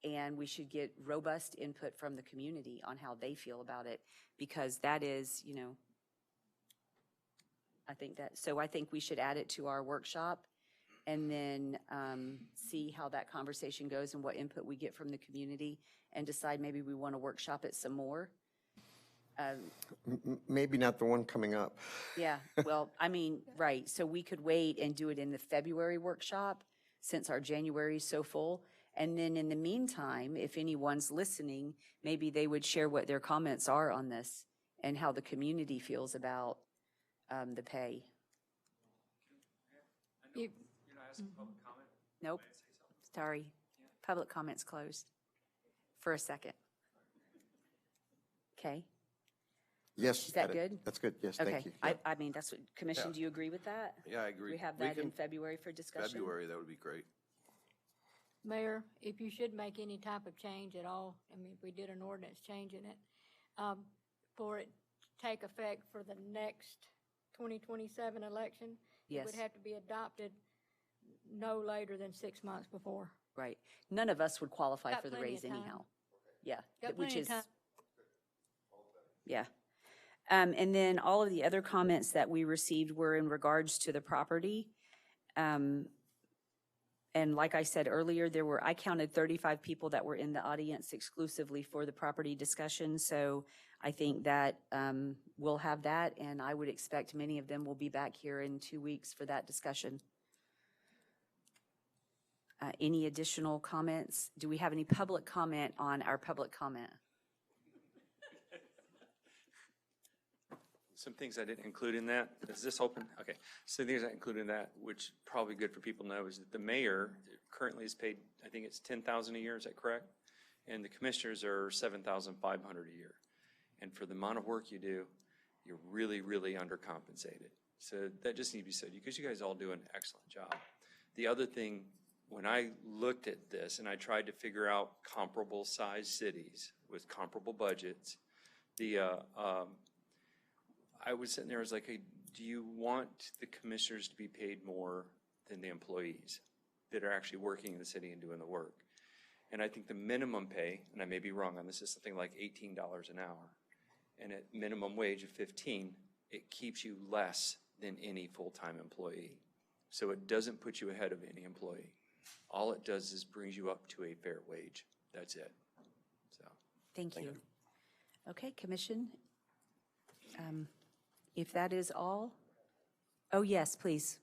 and we should get robust input from the community on how they feel about it, because that is, I think we should add it to our workshop, and then see how that conversation goes and what input we get from the community, and decide maybe we want to workshop it some more. Maybe not the one coming up. Yeah, well, right. So we could wait and do it in the February workshop, since our January is so full. And then in the meantime, if anyone's listening, maybe they would share what their comments are on this and how the community feels about the pay. You're not asking public comment? Nope. Sorry. Public comment's closed for a second. Okay. Yes. Is that good? That's good, yes, Okay. thank you. I mean, that's what, Commission, Yeah. do you agree with that? Yeah, I agree. We have We that in can- February for discussion? February, that would be great. Mayor, if you should make any type of change at all, I mean, if we did an ordinance changing it, for it to take effect for the next 2027 election, it Yes. would have to be adopted no later than 6 months before. Right. None of us would qualify Got for the plenty raise of time. anyhow. Yeah. Got which plenty of is time. Yeah. And then all of the other comments that we received were in regards to the property. And like I said earlier, I counted 35 people that were in the audience exclusively for the property discussion. So I think that we'll have that, and I would expect many of them will be back here in 2 weeks for that discussion. Any additional comments? Do we have any public comment on our public comment? Some things I didn't include in that. Is this open? Okay. So things I included in that, which probably good for people to know, is that the mayor currently is paid, I think it's $10,000 a year. Is that correct? And the commissioners are $7,500 a year. And for the amount of work you do, you're really, really undercompensated. So that just needs to be said, because you guys all do an excellent job. The other thing, when I looked at this and I tried to figure out comparable sized cities with comparable budgets, I was sitting there, I was like, hey, do you want the commissioners to be paid more than the employees that are actually working in the city and doing the work? And I think the minimum pay, and I may be wrong on this, is something like $18 an hour. And at minimum wage of 15, it keeps you less than any full-time employee. So it doesn't put you ahead of any employee. All it does is brings you up to a fair wage. That's it. So. Thank you. Okay, Commission. If that is all, oh, yes, please.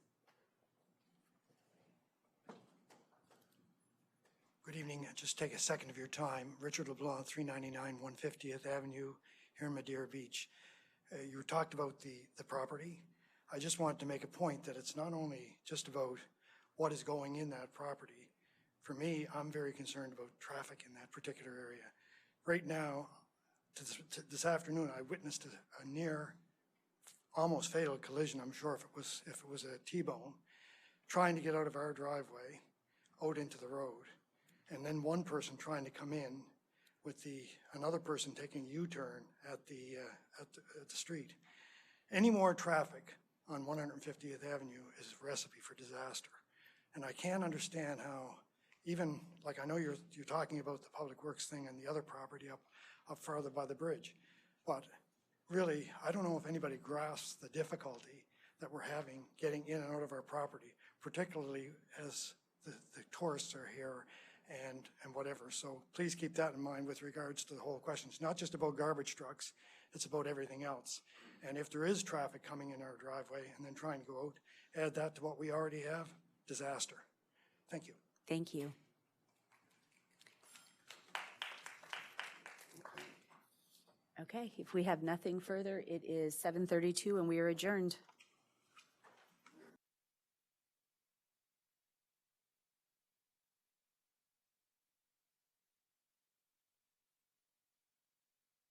Good evening. Just take a second of your time. Richard LeBlanc, 399 150th Avenue here in Madeira Beach. You talked about the property. I just wanted to make a point that it's not only just about what is going in that property. For me, I'm very concerned about traffic in that particular area. Right now, this afternoon, I witnessed a near almost fatal collision, I'm sure if it was a T-bone, trying to get out of our driveway out into the road. And then one person trying to come in with another person taking a U-turn at the street. Any more traffic on 150th Avenue is a recipe for disaster. And I can't understand how, even, like I know you're talking about the Public Works thing and the other property up farther by the bridge, but really, I don't know if anybody grasps the difficulty that we're having getting in and out of our property, particularly as the tourists are here and whatever. So please keep that in mind with regards to the whole question. It's not just about garbage trucks, it's about everything else. And if there is traffic coming in our driveway and then trying to go out, add that to what we already have, disaster. Thank you. Thank you. Okay, if we have nothing further, it is 7:32 and we are adjourned.